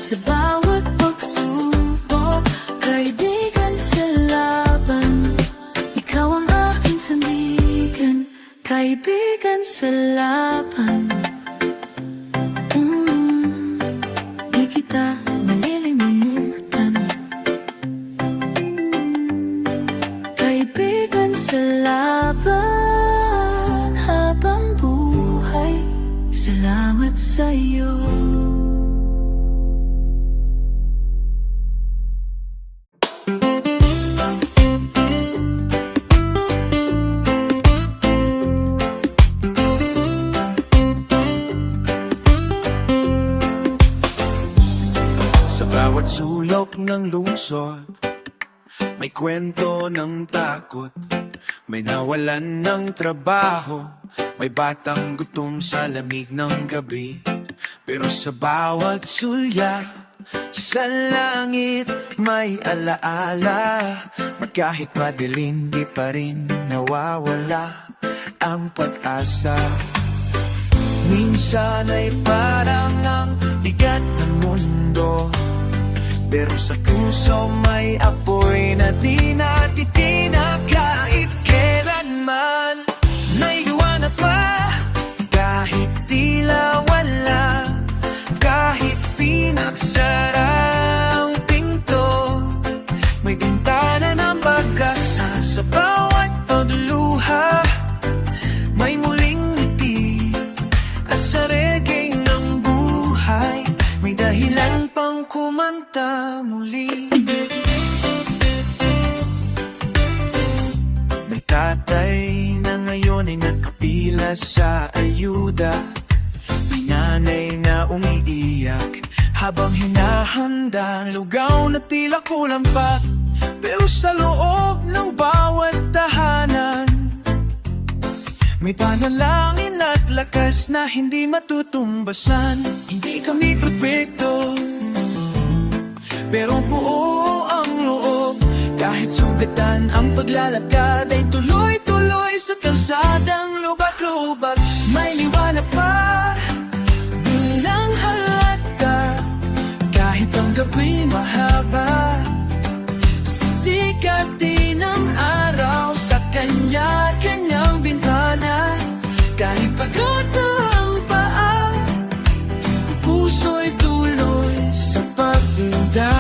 sa bawat pagsubok. Kaibigan sa laban, ikaw ang aking sandigan. Kaibigan sa laban, di kita malilimutan. Kaibigan sa laban, habang buhay, salamat sa'yo. Sa bawat sulok ng lungsod, may kwento ng takot. May nawalan ng trabaho, may batang gutom sa lamig ng gabi. Pero sa bawat sulya, sa langit may alaala. At kahit madilim, di pa rin nawawala ang pag-asa. Minsan ay parang ang bigat ng mundo, pero sa puso may apoy na di natitinag. Kahit kailanman may liwanag pa, kahit tila wala, kahit pinagsara ang pinto, may bintana ng pag-asa. Sa bawat pagluha may muling ngiti, at sa reggae ng buhay may dahilan pang kumanta muli. buhay na ngayon ay nagkapila sa ayuda. May nanay na umiiyak habang hinahanda ang lugaw na tila kulang pa. Pero sa loob ng bawat tahanan may panalangin at lakas na hindi matutumbasan. Hindi kami perfecto, pero buo ang loob. Kahit sugatan ang paglalakad ay tuloy-tuloy sa kalsadang lubak-lubak. May liwanag pa, bilang halata. Kahit ang gabi mahaba, sikat din ang araw sa kanya-kanyang bintana. Kahit pagod na ang paa, ang puso'y tuloy sa paglinda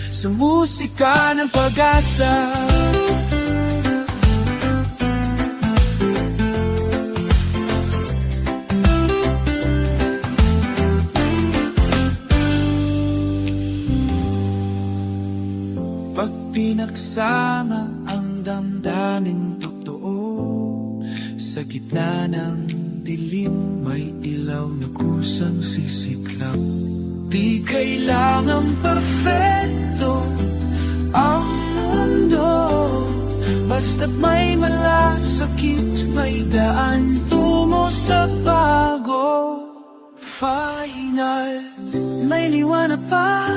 sa musika ng pag-asa. Pag pinagsama ang damdaming totoo, sa gitna ng dilim may ilaw na kusang sisiklaw. Di kailangang perfecto ang mundo, basta't may malasakit, may daan tungo sa bago. Final, may liwanag pa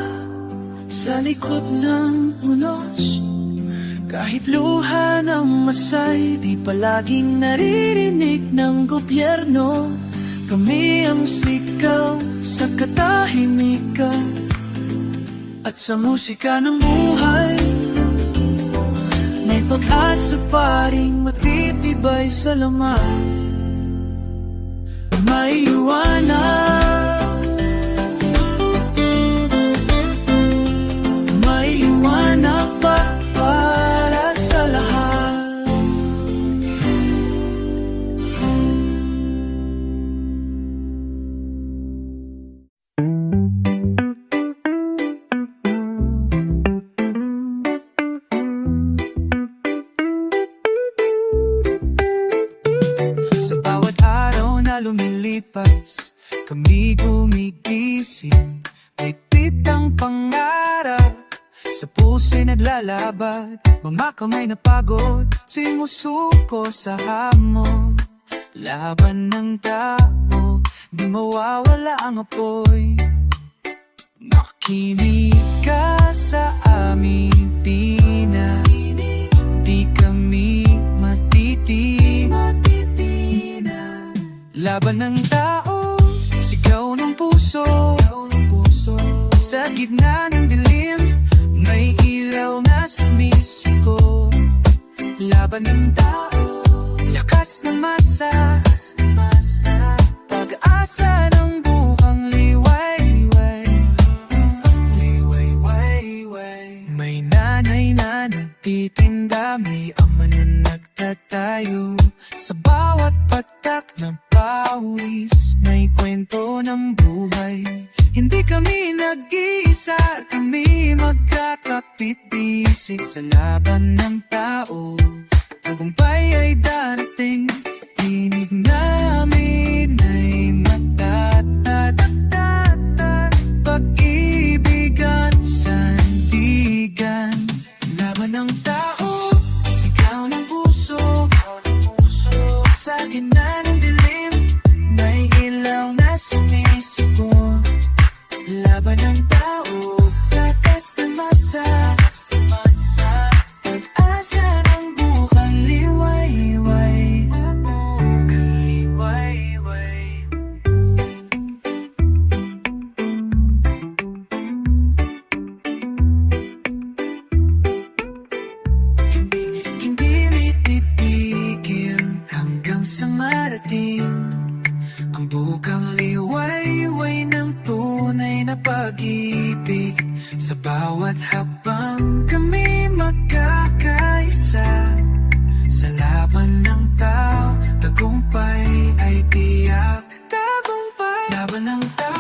sa likod ng unos. Kahit luha ng masay, di palaging naririnig ng gobyerno. Kami ang sigaw sa katahimikan at sa musika ng buhay. May pag-asa pa ring matitibay sa laman. May liwanag, may liwanag pa para sa lahat. Sa bawat araw na lumilipas, kami gumigising. May pitang pangarap, sa puso'y naglalabad. Mga kamay na pagod, sumusuko sa hamon. Laban ng tao, di mawawala ang apoy. Makinig ka sa aming tina, di kami matitina. Laban ng tao, sigaw ng puso. Sa gitna ng dilim, may ilaw na sumisiko. Laban ng tao, lakas ng masa, pag-asa ng bukang liway-liway. May nanay na nagtitinda, may ama na nagtatayo. Sa bawat patak ng pawis, may kwento ng buhay. Hindi kami nag-iisa, kami magkakapit-bisig. Sa laban ng tao, tagumpay ay darating. Tinig namin ay matatatata. Pag-ibigan, sandigan. Laban ng tao, sigaw ng puso. Sa gitna ng dilim, may ilaw na sumisipon. Laban ng tao, lakas ng masa, pag-asa ng bukang liway-liway. Hindi mititigil hanggang sa marating ang bukang liway-liway ng tunay na pag-ibig. Sa bawat hakbang kami magkakaisa. Sa laban ng tao, tagumpay ay tiyak. Tagumpay, laban ng tao.